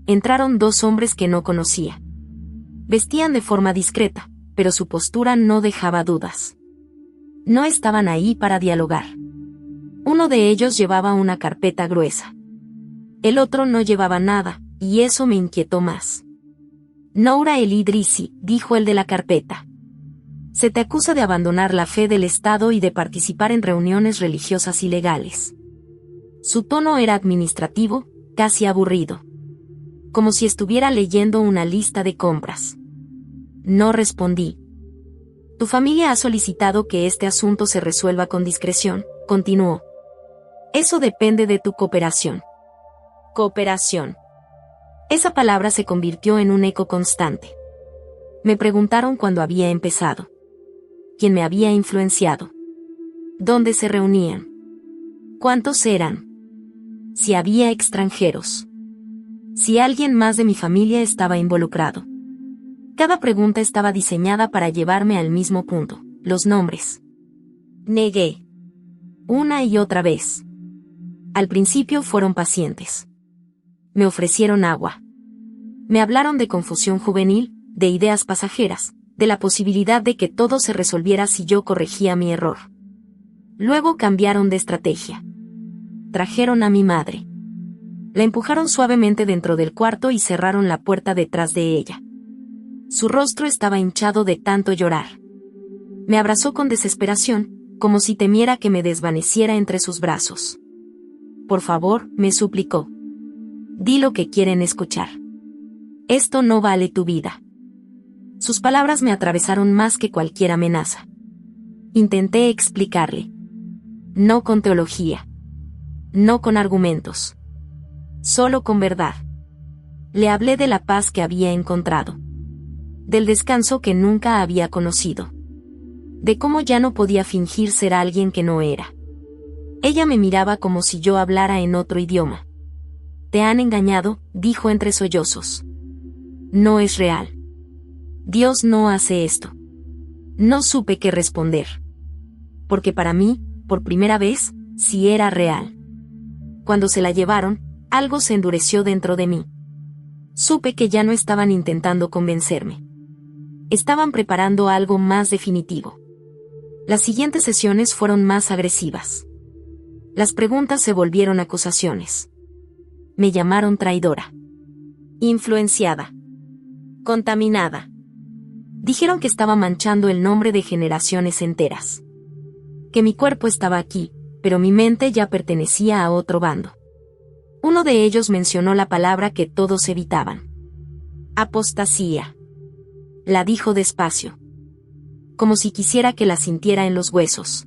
Entraron dos hombres que no conocía. Vestían de forma discreta, pero su postura no dejaba dudas. No estaban ahí para dialogar. Uno de ellos llevaba una carpeta gruesa. El otro no llevaba nada, y eso me inquietó más. Noura El Idrisi, dijo el de la carpeta. Se te acusa de abandonar la fe del Estado y de participar en reuniones religiosas ilegales. Su tono era administrativo, casi aburrido. Como si estuviera leyendo una lista de compras. No respondí. Tu familia ha solicitado que este asunto se resuelva con discreción, continuó. Eso depende de tu cooperación. Cooperación. Esa palabra se convirtió en un eco constante. Me preguntaron cuándo había empezado. ¿Quién me había influenciado? ¿Dónde se reunían? ¿Cuántos eran? Si había extranjeros. Si alguien más de mi familia estaba involucrado. Cada pregunta estaba diseñada para llevarme al mismo punto, los nombres. Negué. Una y otra vez. Al principio fueron pacientes. Me ofrecieron agua. Me hablaron de confusión juvenil, de ideas pasajeras, de la posibilidad de que todo se resolviera si yo corregía mi error. Luego cambiaron de estrategia. Trajeron a mi madre. La empujaron suavemente dentro del cuarto y cerraron la puerta detrás de ella. Su rostro estaba hinchado de tanto llorar. Me abrazó con desesperación, como si temiera que me desvaneciera entre sus brazos. Por favor, me suplicó. Di lo que quieren escuchar. Esto no vale tu vida. Sus palabras me atravesaron más que cualquier amenaza. Intenté explicarle. No con teología. No con argumentos. Solo con verdad. Le hablé de la paz que había encontrado. Del descanso que nunca había conocido. De cómo ya no podía fingir ser alguien que no era. Ella me miraba como si yo hablara en otro idioma. Te han engañado, dijo entre sollozos. No es real. Dios no hace esto. No supe qué responder. Porque para mí, por primera vez, sí era real. Cuando se la llevaron, algo se endureció dentro de mí. Supe que ya no estaban intentando convencerme. Estaban preparando algo más definitivo. Las siguientes sesiones fueron más agresivas. Las preguntas se volvieron acusaciones. Me llamaron traidora. Influenciada. Contaminada. Dijeron que estaba manchando el nombre de generaciones enteras. Que mi cuerpo estaba aquí, pero mi mente ya pertenecía a otro bando. Uno de ellos mencionó la palabra que todos evitaban. Apostasía. La dijo despacio. Como si quisiera que la sintiera en los huesos.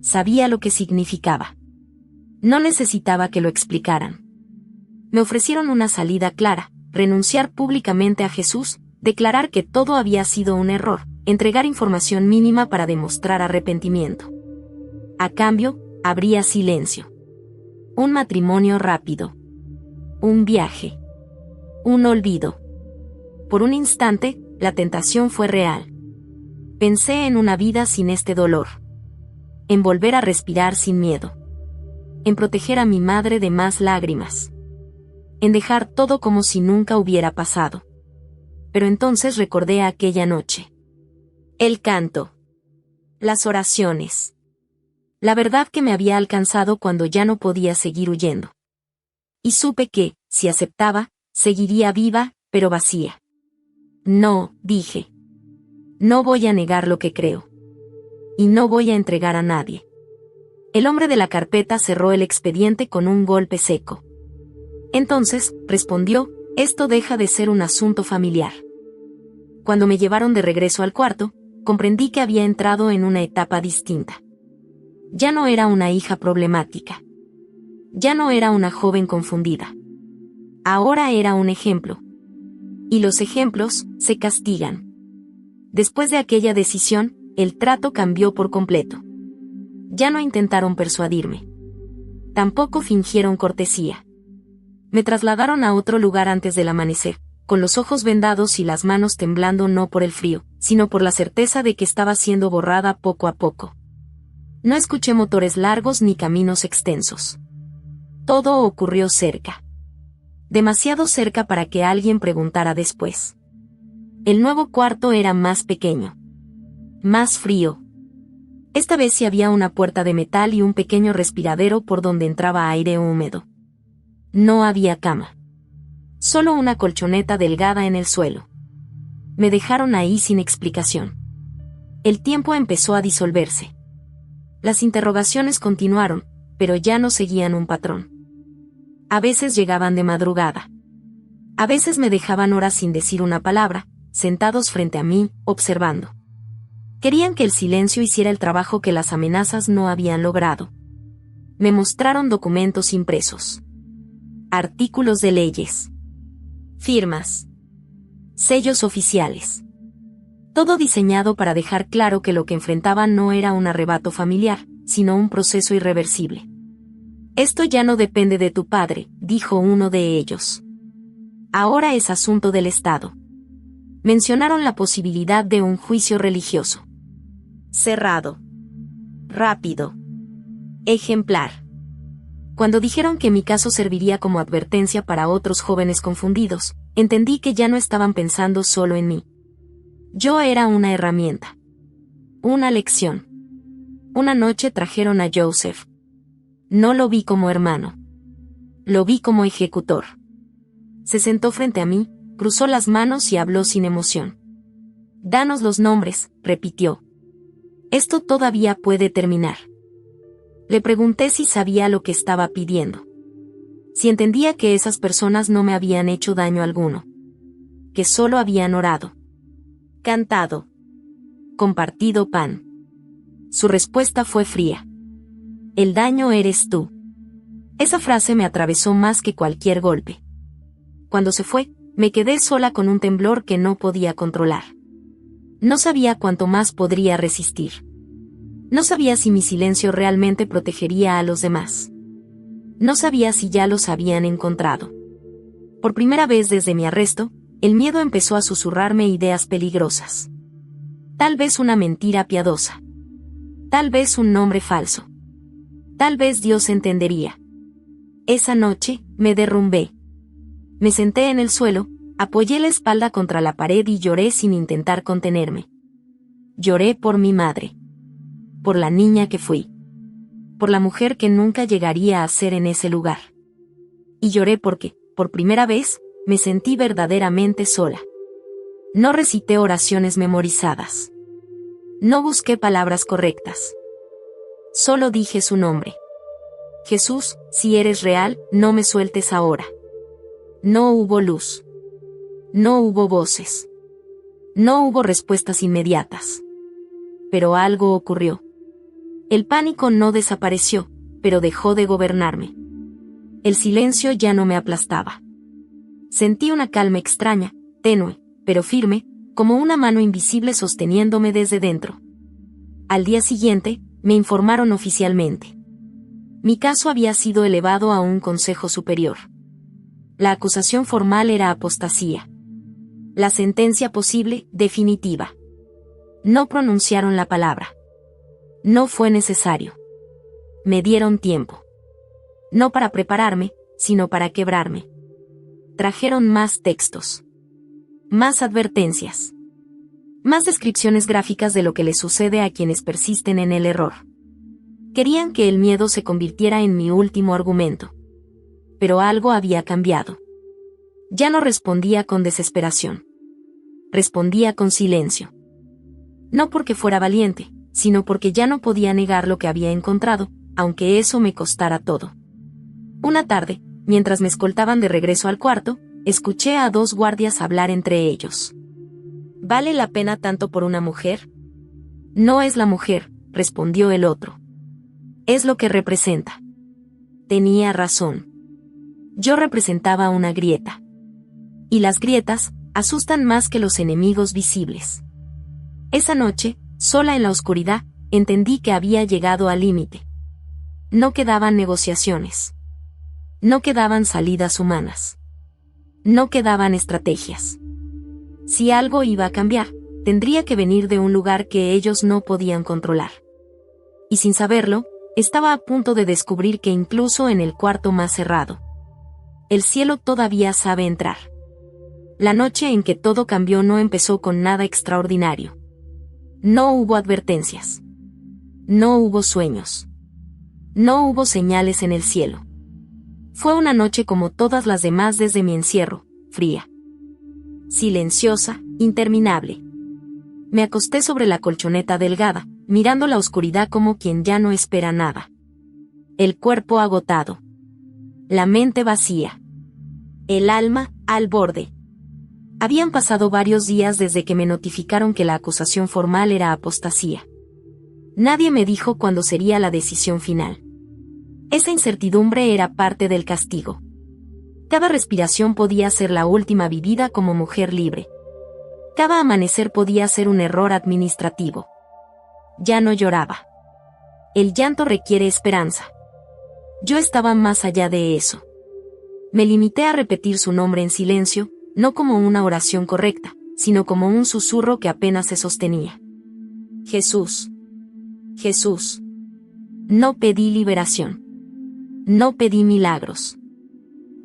Sabía lo que significaba. No necesitaba que lo explicaran. Me ofrecieron una salida clara, renunciar públicamente a Jesús, declarar que todo había sido un error, entregar información mínima para demostrar arrepentimiento. A cambio, habría silencio. Un matrimonio rápido. Un viaje. Un olvido. Por un instante, la tentación fue real. Pensé en una vida sin este dolor. En volver a respirar sin miedo. En proteger a mi madre de más lágrimas. En dejar todo como si nunca hubiera pasado. Pero entonces recordé aquella noche. El canto. Las oraciones. La verdad que me había alcanzado cuando ya no podía seguir huyendo. Y supe que, si aceptaba, seguiría viva, pero vacía. No, dije. No voy a negar lo que creo. Y no voy a entregar a nadie. El hombre de la carpeta cerró el expediente con un golpe seco. Entonces, respondió, esto deja de ser un asunto familiar. Cuando me llevaron de regreso al cuarto, comprendí que había entrado en una etapa distinta. Ya no era una hija problemática. Ya no era una joven confundida. Ahora era un ejemplo. Y los ejemplos se castigan. Después de aquella decisión, el trato cambió por completo. Ya no intentaron persuadirme. Tampoco fingieron cortesía. Me trasladaron a otro lugar antes del amanecer, con los ojos vendados y las manos temblando no por el frío, sino por la certeza de que estaba siendo borrada poco a poco. No escuché motores largos ni caminos extensos. Todo ocurrió cerca. Demasiado cerca para que alguien preguntara después. El nuevo cuarto era más pequeño. Más frío. Esta vez sí había una puerta de metal y un pequeño respiradero por donde entraba aire húmedo. No había cama. Solo una colchoneta delgada en el suelo. Me dejaron ahí sin explicación. El tiempo empezó a disolverse. Las interrogaciones continuaron, pero ya no seguían un patrón. A veces llegaban de madrugada. A veces me dejaban horas sin decir una palabra, sentados frente a mí, observando. Querían que el silencio hiciera el trabajo que las amenazas no habían logrado. Me mostraron documentos impresos. Artículos de leyes. Firmas. Sellos oficiales. Todo diseñado para dejar claro que lo que enfrentaban no era un arrebato familiar, sino un proceso irreversible. Esto ya no depende de tu padre, dijo uno de ellos. Ahora es asunto del Estado. Mencionaron la posibilidad de un juicio religioso. Cerrado. Rápido. Ejemplar. Cuando dijeron que mi caso serviría como advertencia para otros jóvenes confundidos, entendí que ya no estaban pensando solo en mí. Yo era una herramienta. Una lección. Una noche trajeron a Joseph. No lo vi como hermano. Lo vi como ejecutor. Se sentó frente a mí, cruzó las manos y habló sin emoción. Danos los nombres, repitió. Esto todavía puede terminar. Le pregunté si sabía lo que estaba pidiendo. Si entendía que esas personas no me habían hecho daño alguno. Que solo habían orado. Cantado. Compartido pan. Su respuesta fue fría. El daño eres tú. Esa frase me atravesó más que cualquier golpe. Cuando se fue, me quedé sola con un temblor que no podía controlar. No sabía cuánto más podría resistir. No sabía si mi silencio realmente protegería a los demás. No sabía si ya los habían encontrado. Por primera vez desde mi arresto, el miedo empezó a susurrarme ideas peligrosas. Tal vez una mentira piadosa. Tal vez un nombre falso. Tal vez Dios entendería. Esa noche, me derrumbé. Me senté en el suelo, apoyé la espalda contra la pared y lloré sin intentar contenerme. Lloré por mi madre. Por la niña que fui. Por la mujer que nunca llegaría a ser en ese lugar. Y lloré porque, por primera vez, me sentí verdaderamente sola. No recité oraciones memorizadas. No busqué palabras correctas. Solo dije su nombre. Jesús, si eres real, no me sueltes ahora. No hubo luz. No hubo voces. No hubo respuestas inmediatas. Pero algo ocurrió. El pánico no desapareció, pero dejó de gobernarme. El silencio ya no me aplastaba. Sentí una calma extraña, tenue, pero firme, como una mano invisible sosteniéndome desde dentro. Al día siguiente, me informaron oficialmente. Mi caso había sido elevado a un consejo superior. La acusación formal era apostasía. La sentencia posible, definitiva. No pronunciaron la palabra. No fue necesario. Me dieron tiempo. No para prepararme, sino para quebrarme. Trajeron más textos. Más advertencias. Más descripciones gráficas de lo que les sucede a quienes persisten en el error. Querían que el miedo se convirtiera en mi último argumento. Pero algo había cambiado. Ya no respondía con desesperación. Respondía con silencio. No porque fuera valiente, sino porque ya no podía negar lo que había encontrado, aunque eso me costara todo. Una tarde, mientras me escoltaban de regreso al cuarto, escuché a 2 guardias hablar entre ellos. ¿Vale la pena tanto por una mujer? No es la mujer, respondió el otro. Es lo que representa. Tenía razón. Yo representaba una grieta. Y las grietas asustan más que los enemigos visibles. Esa noche, sola en la oscuridad, entendí que había llegado al límite. No quedaban negociaciones. No quedaban salidas humanas. No quedaban estrategias. Si algo iba a cambiar, tendría que venir de un lugar que ellos no podían controlar. Y sin saberlo, estaba a punto de descubrir que incluso en el cuarto más cerrado, el cielo todavía sabe entrar. La noche en que todo cambió no empezó con nada extraordinario. No hubo advertencias. No hubo sueños. No hubo señales en el cielo. Fue una noche como todas las demás desde mi encierro, fría. Silenciosa, interminable. Me acosté sobre la colchoneta delgada, mirando la oscuridad como quien ya no espera nada. El cuerpo agotado. La mente vacía. El alma, al borde. Habían pasado varios días desde que me notificaron que la acusación formal era apostasía. Nadie me dijo cuándo sería la decisión final. Esa incertidumbre era parte del castigo. Cada respiración podía ser la última vivida como mujer libre. Cada amanecer podía ser un error administrativo. Ya no lloraba. El llanto requiere esperanza. Yo estaba más allá de eso. Me limité a repetir su nombre en silencio, no como una oración correcta, sino como un susurro que apenas se sostenía. Jesús. Jesús. No pedí liberación. No pedí milagros.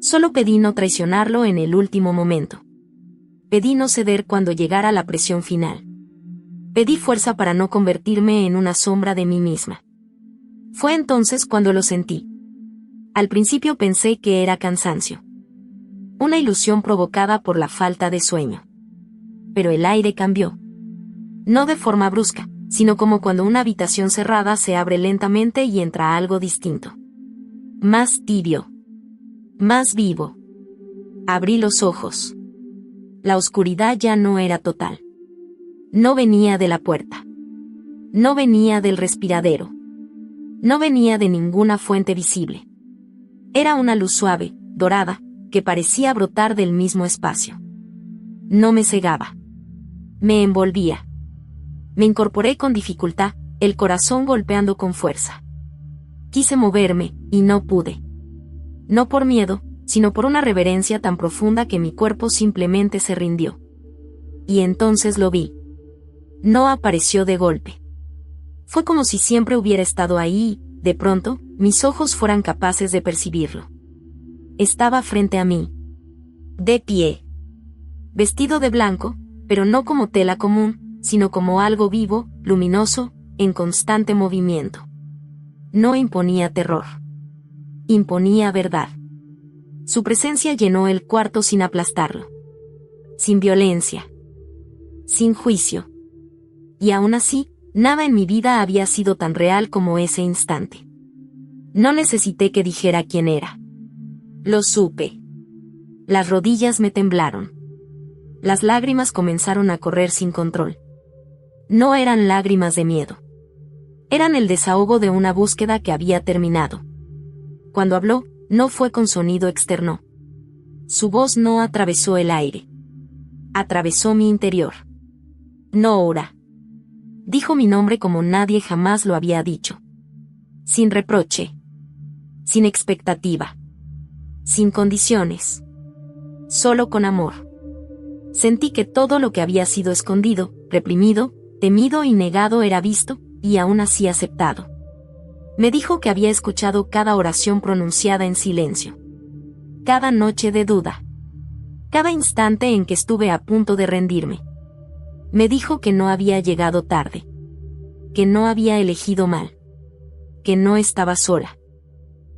Solo pedí no traicionarlo en el último momento. Pedí no ceder cuando llegara la presión final. Pedí fuerza para no convertirme en una sombra de mí misma. Fue entonces cuando lo sentí. Al principio pensé que era cansancio. Una ilusión provocada por la falta de sueño. Pero el aire cambió. No de forma brusca, sino como cuando una habitación cerrada se abre lentamente y entra algo distinto. Más tibio. Más vivo. Abrí los ojos. La oscuridad ya no era total. No venía de la puerta. No venía del respiradero. No venía de ninguna fuente visible. Era una luz suave, dorada, que parecía brotar del mismo espacio. No me cegaba. Me envolvía. Me incorporé con dificultad, el corazón golpeando con fuerza. Quise moverme, y no pude. No por miedo, sino por una reverencia tan profunda que mi cuerpo simplemente se rindió. Y entonces lo vi. No apareció de golpe. Fue como si siempre hubiera estado ahí y, de pronto, mis ojos fueran capaces de percibirlo. Estaba frente a mí. De pie. Vestido de blanco, pero no como tela común, sino como algo vivo, luminoso, en constante movimiento. No imponía terror. Imponía verdad. Su presencia llenó el cuarto sin aplastarlo. Sin violencia. Sin juicio. Y aún así, nada en mi vida había sido tan real como ese instante. No necesité que dijera quién era. Lo supe. Las rodillas me temblaron. Las lágrimas comenzaron a correr sin control. No eran lágrimas de miedo. Eran el desahogo de una búsqueda que había terminado. Cuando habló, no fue con sonido externo. Su voz no atravesó el aire. Atravesó mi interior. Noura. Dijo mi nombre como nadie jamás lo había dicho. Sin reproche. Sin expectativa. Sin condiciones. Solo con amor. Sentí que todo lo que había sido escondido, reprimido, temido y negado era visto, y aún así aceptado. Me dijo que había escuchado cada oración pronunciada en silencio. Cada noche de duda. Cada instante en que estuve a punto de rendirme. Me dijo que no había llegado tarde. Que no había elegido mal. Que no estaba sola.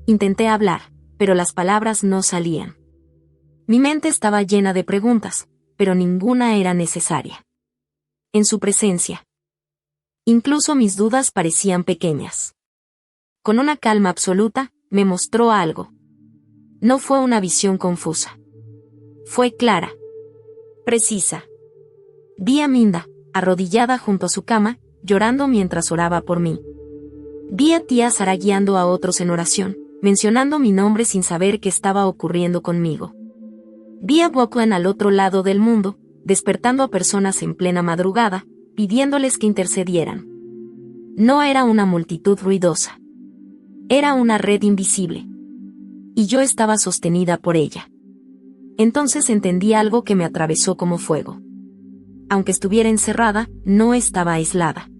Intenté hablar, pero las palabras no salían. Mi mente estaba llena de preguntas, pero ninguna era necesaria. En su presencia. Incluso mis dudas parecían pequeñas. Con una calma absoluta, me mostró algo. No fue una visión confusa. Fue clara. Precisa. Vi a Minda, arrodillada junto a su cama, llorando mientras oraba por mí. Vi a tía Sara guiando a otros en oración, mencionando mi nombre sin saber qué estaba ocurriendo conmigo. Vi a Buckland al otro lado del mundo, despertando a personas en plena madrugada, pidiéndoles que intercedieran. No era una multitud ruidosa. Era una red invisible. Y yo estaba sostenida por ella. Entonces entendí algo que me atravesó como fuego. Aunque estuviera encerrada, no estaba aislada.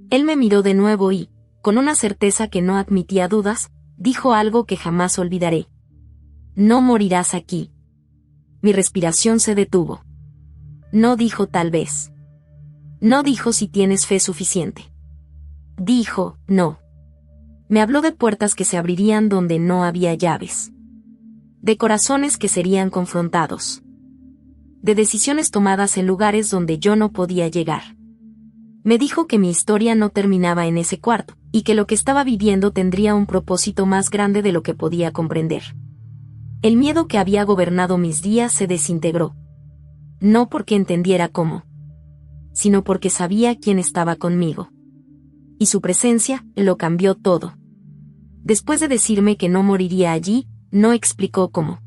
Él me miró de nuevo y, con una certeza que no admitía dudas, dijo algo que jamás olvidaré. No morirás aquí. Mi respiración se detuvo. No dijo tal vez. No dijo si tienes fe suficiente. Dijo, no. Me habló de puertas que se abrirían donde no había llaves. De corazones que serían confrontados. De decisiones tomadas en lugares donde yo no podía llegar. Me dijo que mi historia no terminaba en ese cuarto, y que lo que estaba viviendo tendría un propósito más grande de lo que podía comprender. El miedo que había gobernado mis días se desintegró. No porque entendiera cómo, sino porque sabía quién estaba conmigo. Y su presencia lo cambió todo. Después de decirme que no moriría allí, no explicó cómo.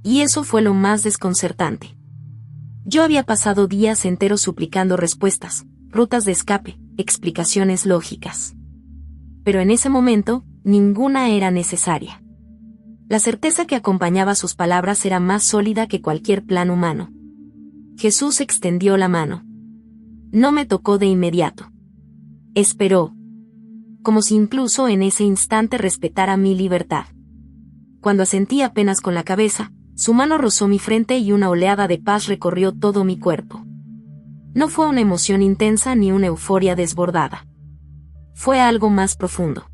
Y eso fue lo más desconcertante. Yo había pasado días enteros suplicando respuestas, rutas de escape, explicaciones lógicas. Pero en ese momento, ninguna era necesaria. La certeza que acompañaba sus palabras era más sólida que cualquier plan humano. Jesús extendió la mano. No me tocó de inmediato. Esperó. Como si incluso en ese instante respetara mi libertad. Cuando asentí apenas con la cabeza, su mano rozó mi frente y una oleada de paz recorrió todo mi cuerpo. No fue una emoción intensa ni una euforia desbordada. Fue algo más profundo.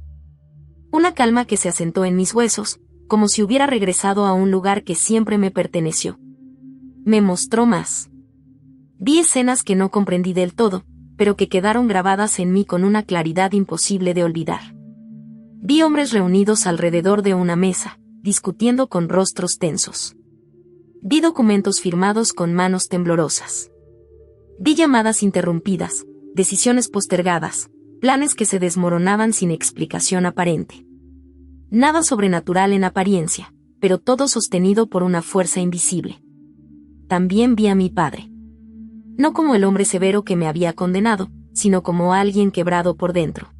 Una calma que se asentó en mis huesos, como si hubiera regresado a un lugar que siempre me perteneció. Me mostró más. Vi escenas que no comprendí del todo, pero que quedaron grabadas en mí con una claridad imposible de olvidar. Vi hombres reunidos alrededor de una mesa, discutiendo con rostros tensos. Vi documentos firmados con manos temblorosas. Vi llamadas interrumpidas, decisiones postergadas, planes que se desmoronaban sin explicación aparente. Nada sobrenatural en apariencia, pero todo sostenido por una fuerza invisible. También vi a mi padre. No como el hombre severo que me había condenado, sino como alguien quebrado por dentro.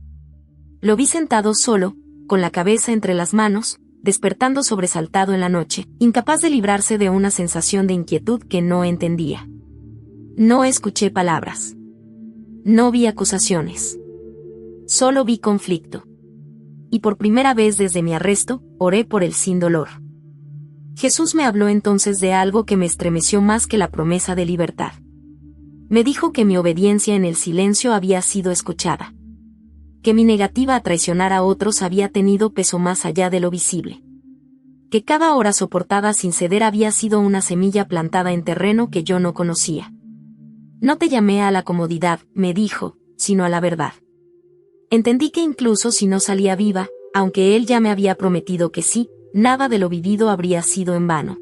Lo vi sentado solo, con la cabeza entre las manos, despertando sobresaltado en la noche, incapaz de librarse de una sensación de inquietud que no entendía. No escuché palabras. No vi acusaciones. Solo vi conflicto. Y por primera vez desde mi arresto, oré por él sin dolor. Jesús me habló entonces de algo que me estremeció más que la promesa de libertad. Me dijo que mi obediencia en el silencio había sido escuchada. Que mi negativa a traicionar a otros había tenido peso más allá de lo visible. Que cada hora soportada sin ceder había sido una semilla plantada en terreno que yo no conocía. No te llamé a la comodidad, me dijo, sino a la verdad. Entendí que incluso si no salía viva, aunque él ya me había prometido que sí, nada de lo vivido habría sido en vano.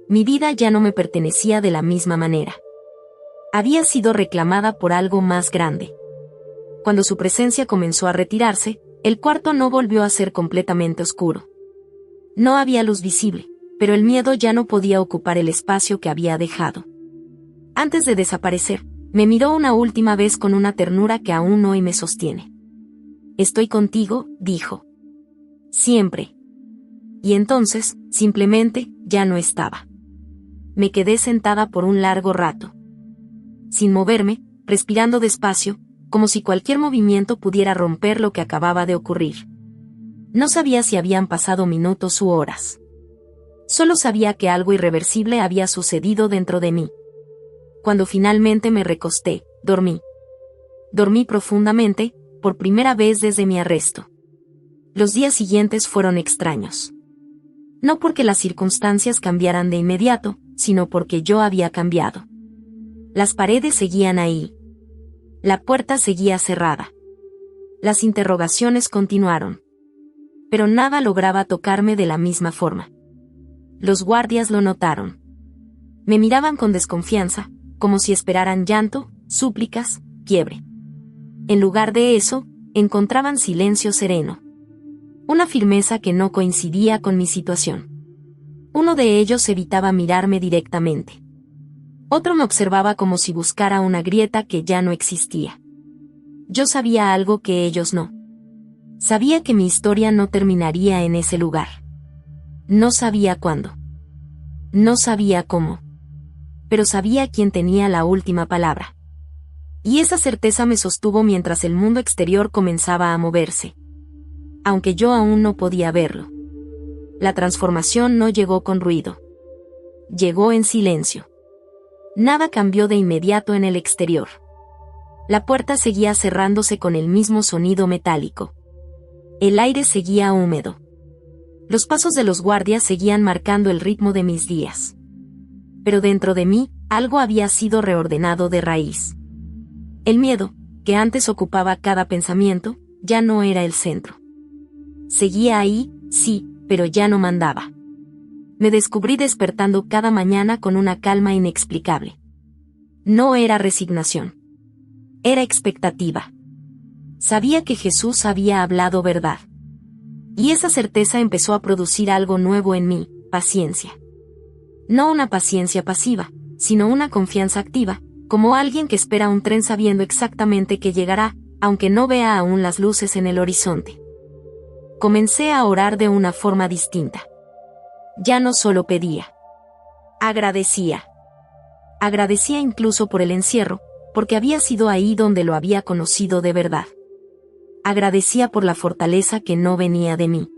Mi vida ya no me pertenecía de la misma manera. Había sido reclamada por algo más grande. Cuando su presencia comenzó a retirarse, el cuarto no volvió a ser completamente oscuro. No había luz visible, pero el miedo ya no podía ocupar el espacio que había dejado. Antes de desaparecer, me miró una última vez con una ternura que aún hoy me sostiene. Estoy contigo, dijo. Siempre. Y entonces, simplemente, ya no estaba. Me quedé sentada por un largo rato. Sin moverme, respirando despacio, como si cualquier movimiento pudiera romper lo que acababa de ocurrir. No sabía si habían pasado minutos u horas. Solo sabía que algo irreversible había sucedido dentro de mí. Cuando finalmente me recosté, dormí. Dormí profundamente, por primera vez desde mi arresto. Los días siguientes fueron extraños. No porque las circunstancias cambiaran de inmediato, sino porque yo había cambiado. Las paredes seguían ahí. La puerta seguía cerrada. Las interrogaciones continuaron. Pero nada lograba tocarme de la misma forma. Los guardias lo notaron. Me miraban con desconfianza, como si esperaran llanto, súplicas, quiebre. En lugar de eso, encontraban silencio sereno. Una firmeza que no coincidía con mi situación. Uno de ellos evitaba mirarme directamente. Otro me observaba como si buscara una grieta que ya no existía. Yo sabía algo que ellos no. Sabía que mi historia no terminaría en ese lugar. No sabía cuándo. No sabía cómo. Pero sabía quién tenía la última palabra. Y esa certeza me sostuvo mientras el mundo exterior comenzaba a moverse. Aunque yo aún no podía verlo. La transformación no llegó con ruido. Llegó en silencio. Nada cambió de inmediato en el exterior. La puerta seguía cerrándose con el mismo sonido metálico. El aire seguía húmedo. Los pasos de los guardias seguían marcando el ritmo de mis días. Pero dentro de mí, algo había sido reordenado de raíz. El miedo, que antes ocupaba cada pensamiento, ya no era el centro. Seguía ahí, sí, pero ya no mandaba. Me descubrí despertando cada mañana con una calma inexplicable. No era resignación. Era expectativa. Sabía que Jesús había hablado verdad. Y esa certeza empezó a producir algo nuevo en mí, paciencia. No una paciencia pasiva, sino una confianza activa, como alguien que espera un tren sabiendo exactamente que llegará, aunque no vea aún las luces en el horizonte. Comencé a orar de una forma distinta. Ya no solo pedía. Agradecía. Agradecía incluso por el encierro, porque había sido ahí donde lo había conocido de verdad. Agradecía por la fortaleza que no venía de mí.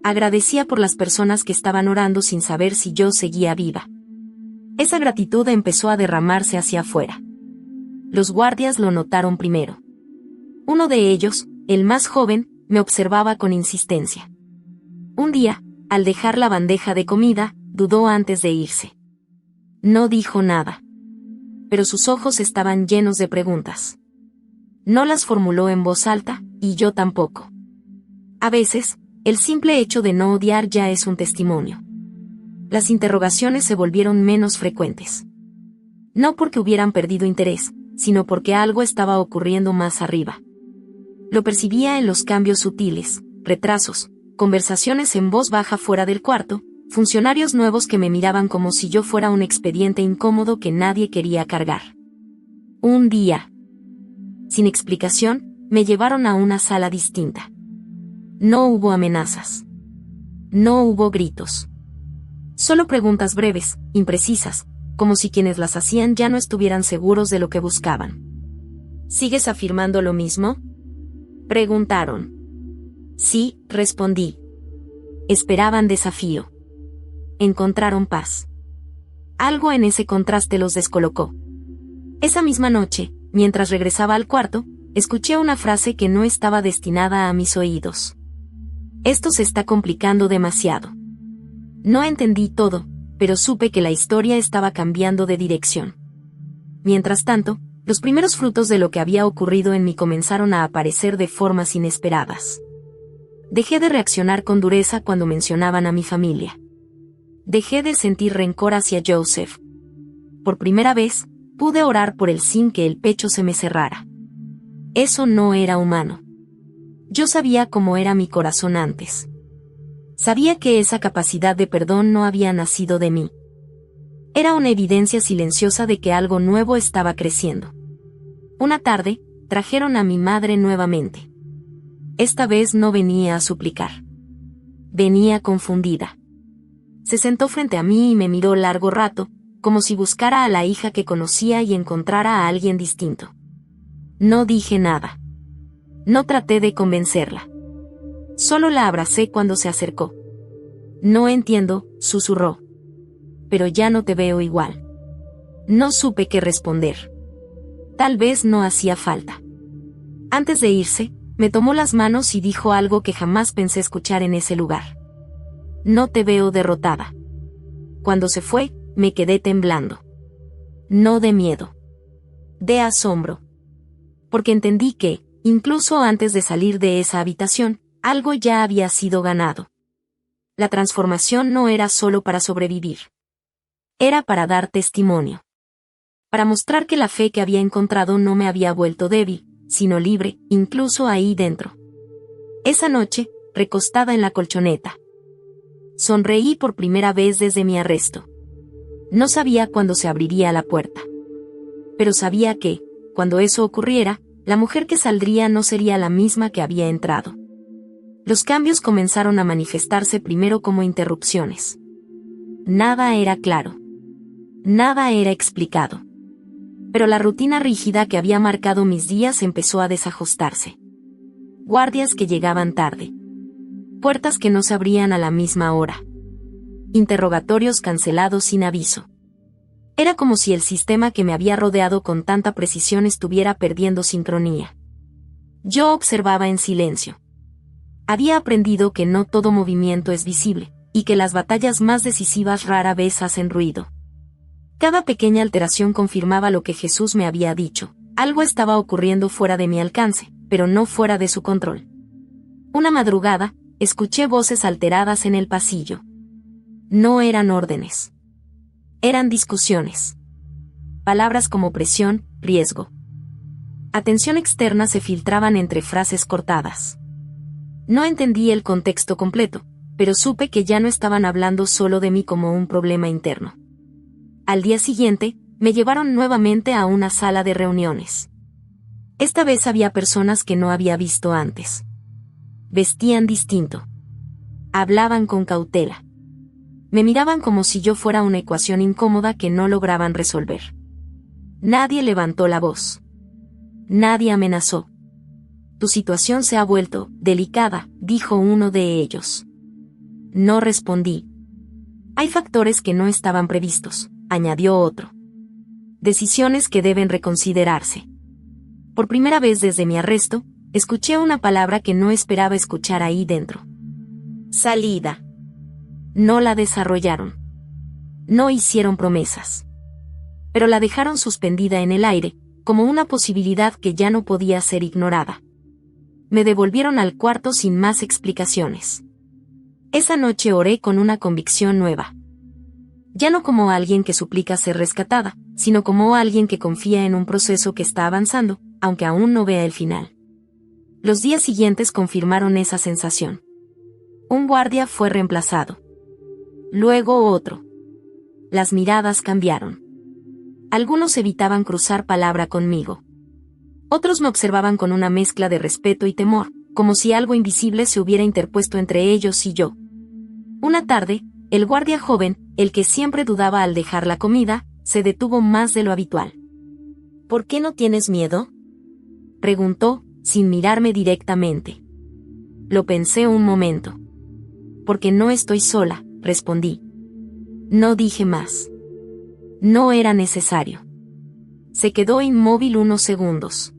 Agradecía por las personas que estaban orando sin saber si yo seguía viva. Esa gratitud empezó a derramarse hacia afuera. Los guardias lo notaron primero. Uno de ellos, el más joven, me observaba con insistencia. Un día, al dejar la bandeja de comida, dudó antes de irse. No dijo nada. Pero sus ojos estaban llenos de preguntas. No las formuló en voz alta, y yo tampoco. A veces, el simple hecho de no odiar ya es un testimonio. Las interrogaciones se volvieron menos frecuentes. No porque hubieran perdido interés, sino porque algo estaba ocurriendo más arriba. Lo percibía en los cambios sutiles, retrasos, conversaciones en voz baja fuera del cuarto, funcionarios nuevos que me miraban como si yo fuera un expediente incómodo que nadie quería cargar. Un día, sin explicación, me llevaron a una sala distinta. No hubo amenazas. No hubo gritos. Solo preguntas breves, imprecisas, como si quienes las hacían ya no estuvieran seguros de lo que buscaban. ¿Sigues afirmando lo mismo?, preguntaron. Sí, respondí. Esperaban desafío. Encontraron paz. Algo en ese contraste los descolocó. Esa misma noche, mientras regresaba al cuarto, escuché una frase que no estaba destinada a mis oídos. Esto se está complicando demasiado. No entendí todo, pero supe que la historia estaba cambiando de dirección. Mientras tanto, los primeros frutos de lo que había ocurrido en mí comenzaron a aparecer de formas inesperadas. Dejé de reaccionar con dureza cuando mencionaban a mi familia. Dejé de sentir rencor hacia Joseph. Por primera vez, pude orar por él sin que el pecho se me cerrara. Eso no era humano. Yo sabía cómo era mi corazón antes. Sabía que esa capacidad de perdón no había nacido de mí. Era una evidencia silenciosa de que algo nuevo estaba creciendo. Una tarde, trajeron a mi madre nuevamente. Esta vez no venía a suplicar. Venía confundida. Se sentó frente a mí y me miró largo rato, como si buscara a la hija que conocía y encontrara a alguien distinto. No dije nada. No traté de convencerla. Solo la abracé cuando se acercó. No entiendo, susurró. Pero ya no te veo igual. No supe qué responder. Tal vez no hacía falta. Antes de irse, me tomó las manos y dijo algo que jamás pensé escuchar en ese lugar. No te veo derrotada. Cuando se fue, me quedé temblando. No de miedo. De asombro. Porque entendí que, incluso antes de salir de esa habitación, algo ya había sido ganado. La transformación no era solo para sobrevivir. Era para dar testimonio. Para mostrar que la fe que había encontrado no me había vuelto débil, sino libre, incluso ahí dentro. Esa noche, recostada en la colchoneta. Sonreí por primera vez desde mi arresto. No sabía cuándo se abriría la puerta. Pero sabía que, cuando eso ocurriera, la mujer que saldría no sería la misma que había entrado. Los cambios comenzaron a manifestarse primero como interrupciones. Nada era claro. Nada era explicado. Pero la rutina rígida que había marcado mis días empezó a desajustarse. Guardias que llegaban tarde. Puertas que no se abrían a la misma hora. Interrogatorios cancelados sin aviso. Era como si el sistema que me había rodeado con tanta precisión estuviera perdiendo sincronía. Yo observaba en silencio. Había aprendido que no todo movimiento es visible, y que las batallas más decisivas rara vez hacen ruido. Cada pequeña alteración confirmaba lo que Jesús me había dicho. Algo estaba ocurriendo fuera de mi alcance, pero no fuera de su control. Una madrugada, escuché voces alteradas en el pasillo. No eran órdenes. Eran discusiones. Palabras como presión, riesgo. Atención externa se filtraban entre frases cortadas. No entendí el contexto completo, pero supe que ya no estaban hablando solo de mí como un problema interno. Al día siguiente, me llevaron nuevamente a una sala de reuniones. Esta vez había personas que no había visto antes. Vestían distinto. Hablaban con cautela. Me miraban como si yo fuera una ecuación incómoda que no lograban resolver. Nadie levantó la voz. Nadie amenazó. Tu situación se ha vuelto delicada, dijo uno de ellos. No respondí. Hay factores que no estaban previstos, añadió otro. Decisiones que deben reconsiderarse. Por primera vez desde mi arresto, escuché una palabra que no esperaba escuchar ahí dentro. Salida. No la desarrollaron. No hicieron promesas. Pero la dejaron suspendida en el aire, como una posibilidad que ya no podía ser ignorada. Me devolvieron al cuarto sin más explicaciones. Esa noche oré con una convicción nueva. Ya no como alguien que suplica ser rescatada, sino como alguien que confía en un proceso que está avanzando, aunque aún no vea el final. Los días siguientes confirmaron esa sensación. Un guardia fue reemplazado. Luego otro. Las miradas cambiaron. Algunos evitaban cruzar palabra conmigo. Otros me observaban con una mezcla de respeto y temor, como si algo invisible se hubiera interpuesto entre ellos y yo. Una tarde, el guardia joven, el que siempre dudaba al dejar la comida, se detuvo más de lo habitual. ¿Por qué no tienes miedo?, preguntó, sin mirarme directamente. Lo pensé un momento. Porque no estoy sola, respondí. No dije más. No era necesario. Se quedó inmóvil unos segundos.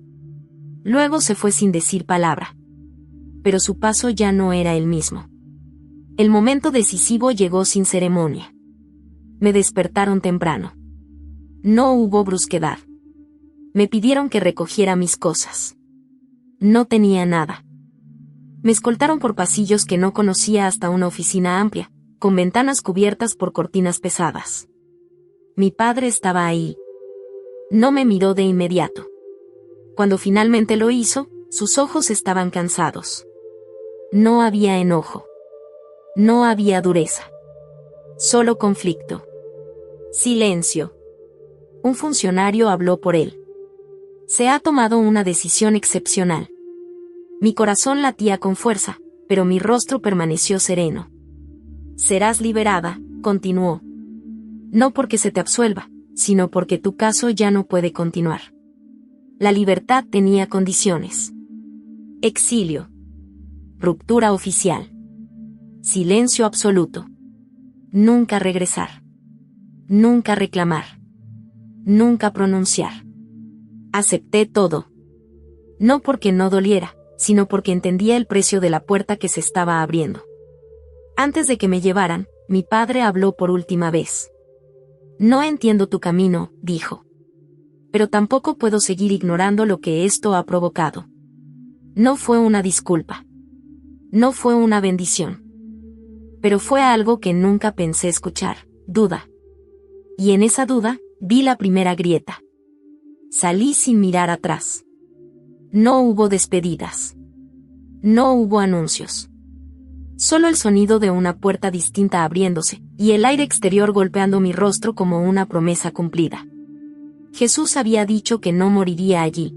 Luego se fue sin decir palabra. Pero su paso ya no era el mismo. El momento decisivo llegó sin ceremonia. Me despertaron temprano. No hubo brusquedad. Me pidieron que recogiera mis cosas. No tenía nada. Me escoltaron por pasillos que no conocía hasta una oficina amplia, con ventanas cubiertas por cortinas pesadas. Mi padre estaba ahí. No me miró de inmediato. Cuando finalmente lo hizo, sus ojos estaban cansados. No había enojo. No había dureza. Solo conflicto. Silencio. Un funcionario habló por él. Se ha tomado una decisión excepcional. Mi corazón latía con fuerza, pero mi rostro permaneció sereno. Serás liberada, continuó. No porque se te absuelva, sino porque tu caso ya no puede continuar. La libertad tenía condiciones. Exilio. Ruptura oficial. Silencio absoluto. Nunca regresar. Nunca reclamar. Nunca pronunciar. Acepté todo. No porque no doliera, sino porque entendía el precio de la puerta que se estaba abriendo. Antes de que me llevaran, mi padre habló por última vez. No entiendo tu camino, dijo. Pero tampoco puedo seguir ignorando lo que esto ha provocado. No fue una disculpa. No fue una bendición. Pero fue algo que nunca pensé escuchar, duda. Y en esa duda, vi la primera grieta. Salí sin mirar atrás. No hubo despedidas. No hubo anuncios. Solo el sonido de una puerta distinta abriéndose, y el aire exterior golpeando mi rostro como una promesa cumplida. Jesús había dicho que no moriría allí.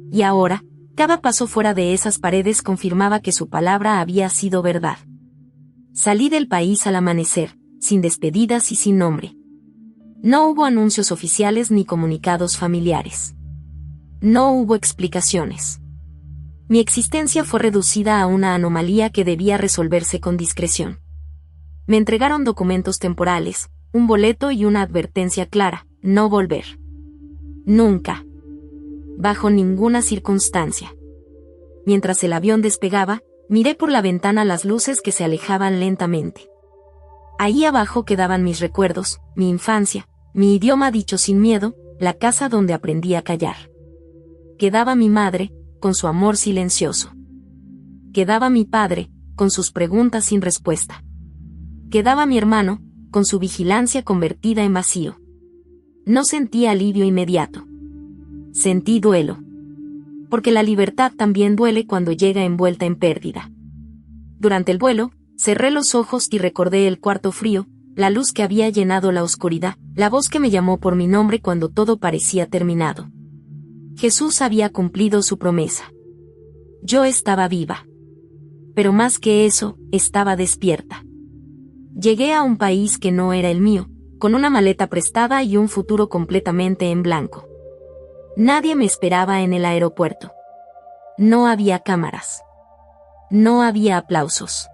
Y ahora, cada paso fuera de esas paredes confirmaba que su palabra había sido verdad. Salí del país al amanecer, sin despedidas y sin nombre. No hubo anuncios oficiales ni comunicados familiares. No hubo explicaciones. Mi existencia fue reducida a una anomalía que debía resolverse con discreción. Me entregaron documentos temporales, un boleto y una advertencia clara: no volver. Nunca. Bajo ninguna circunstancia. Mientras el avión despegaba, miré por la ventana las luces que se alejaban lentamente. Ahí abajo quedaban mis recuerdos, mi infancia, mi idioma dicho sin miedo, la casa donde aprendí a callar. Quedaba mi madre, con su amor silencioso. Quedaba mi padre, con sus preguntas sin respuesta. Quedaba mi hermano, con su vigilancia convertida en vacío. No sentí alivio inmediato. Sentí duelo. Porque la libertad también duele cuando llega envuelta en pérdida. Durante el vuelo, cerré los ojos y recordé el cuarto frío, la luz que había llenado la oscuridad, la voz que me llamó por mi nombre cuando todo parecía terminado. Jesús había cumplido su promesa. Yo estaba viva. Pero más que eso, estaba despierta. Llegué a un país que no era el mío, con una maleta prestada y un futuro completamente en blanco. Nadie me esperaba en el aeropuerto. No había cámaras. No había aplausos.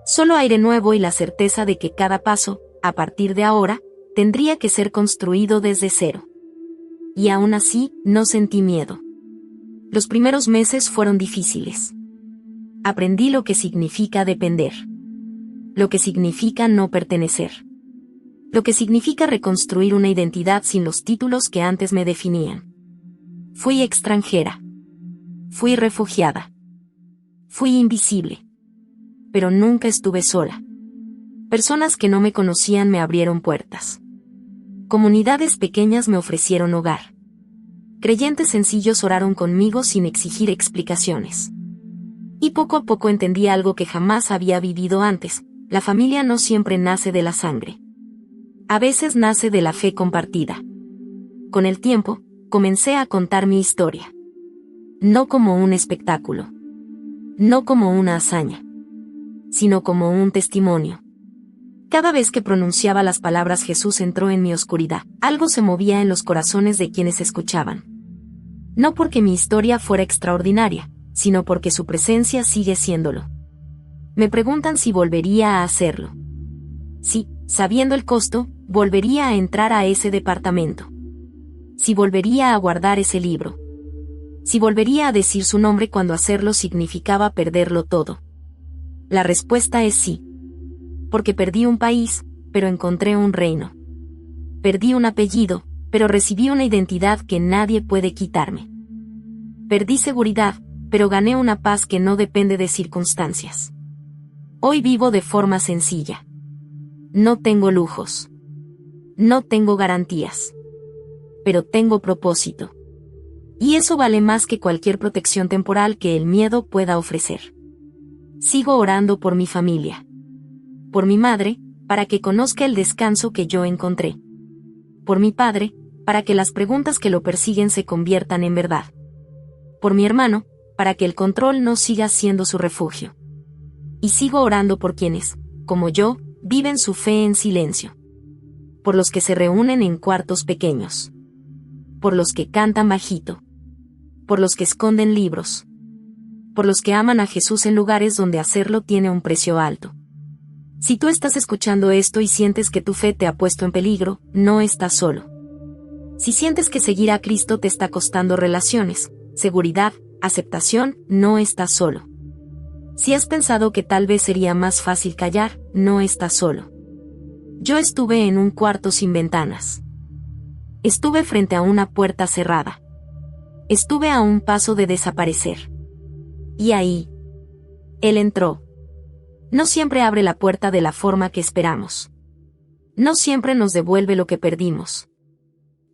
Solo aire nuevo y la certeza de que cada paso, a partir de ahora, tendría que ser construido desde cero. Y aún así, no sentí miedo. Los primeros meses fueron difíciles. Aprendí lo que significa depender. Lo que significa no pertenecer. Lo que significa reconstruir una identidad sin los títulos que antes me definían. Fui extranjera. Fui refugiada. Fui invisible. Pero nunca estuve sola. Personas que no me conocían me abrieron puertas. Comunidades pequeñas me ofrecieron hogar. Creyentes sencillos oraron conmigo sin exigir explicaciones. Y poco a poco entendí algo que jamás había vivido antes: la familia no siempre nace de la sangre. A veces nace de la fe compartida. Con el tiempo, comencé a contar mi historia. No como un espectáculo. No como una hazaña. Sino como un testimonio. Cada vez que pronunciaba las palabras Jesús entró en mi oscuridad, algo se movía en los corazones de quienes escuchaban. No porque mi historia fuera extraordinaria, sino porque su presencia sigue siéndolo. Me preguntan si volvería a hacerlo. Sí, sabiendo el costo, volvería a entrar a ese departamento. Si volvería a guardar ese libro. Si volvería a decir su nombre cuando hacerlo significaba perderlo todo. La respuesta es sí. Porque perdí un país, pero encontré un reino. Perdí un apellido, pero recibí una identidad que nadie puede quitarme. Perdí seguridad, pero gané una paz que no depende de circunstancias. Hoy vivo de forma sencilla. No tengo lujos. No tengo garantías. Pero tengo propósito. Y eso vale más que cualquier protección temporal que el miedo pueda ofrecer. Sigo orando por mi familia. Por mi madre, para que conozca el descanso que yo encontré. Por mi padre, para que las preguntas que lo persiguen se conviertan en verdad. Por mi hermano, para que el control no siga siendo su refugio. Y sigo orando por quienes, como yo, viven su fe en silencio. Por los que se reúnen en cuartos pequeños. Por los que cantan bajito. Por los que esconden libros. Por los que aman a Jesús en lugares donde hacerlo tiene un precio alto. Si tú estás escuchando esto y sientes que tu fe te ha puesto en peligro, no estás solo. Si sientes que seguir a Cristo te está costando relaciones, seguridad, aceptación, no estás solo. Si has pensado que tal vez sería más fácil callar, no estás solo. Yo estuve en un cuarto sin ventanas. Estuve frente a una puerta cerrada. Estuve a un paso de desaparecer. Y ahí, Él entró. No siempre abre la puerta de la forma que esperamos. No siempre nos devuelve lo que perdimos.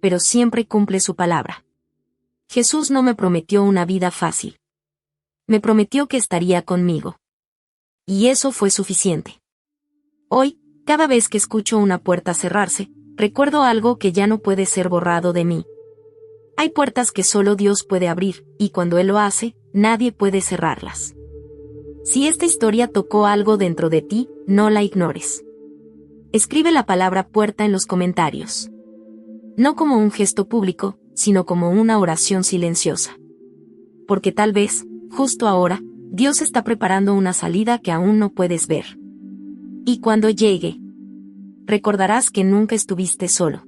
Pero siempre cumple su palabra. Jesús no me prometió una vida fácil. Me prometió que estaría conmigo. Y eso fue suficiente. Hoy, cada vez que escucho una puerta cerrarse, recuerdo algo que ya no puede ser borrado de mí. Hay puertas que solo Dios puede abrir, y cuando Él lo hace, nadie puede cerrarlas. Si esta historia tocó algo dentro de ti, no la ignores. Escribe la palabra puerta en los comentarios. No como un gesto público, sino como una oración silenciosa. Porque tal vez, justo ahora, Dios está preparando una salida que aún no puedes ver. Y cuando llegue, recordarás que nunca estuviste solo.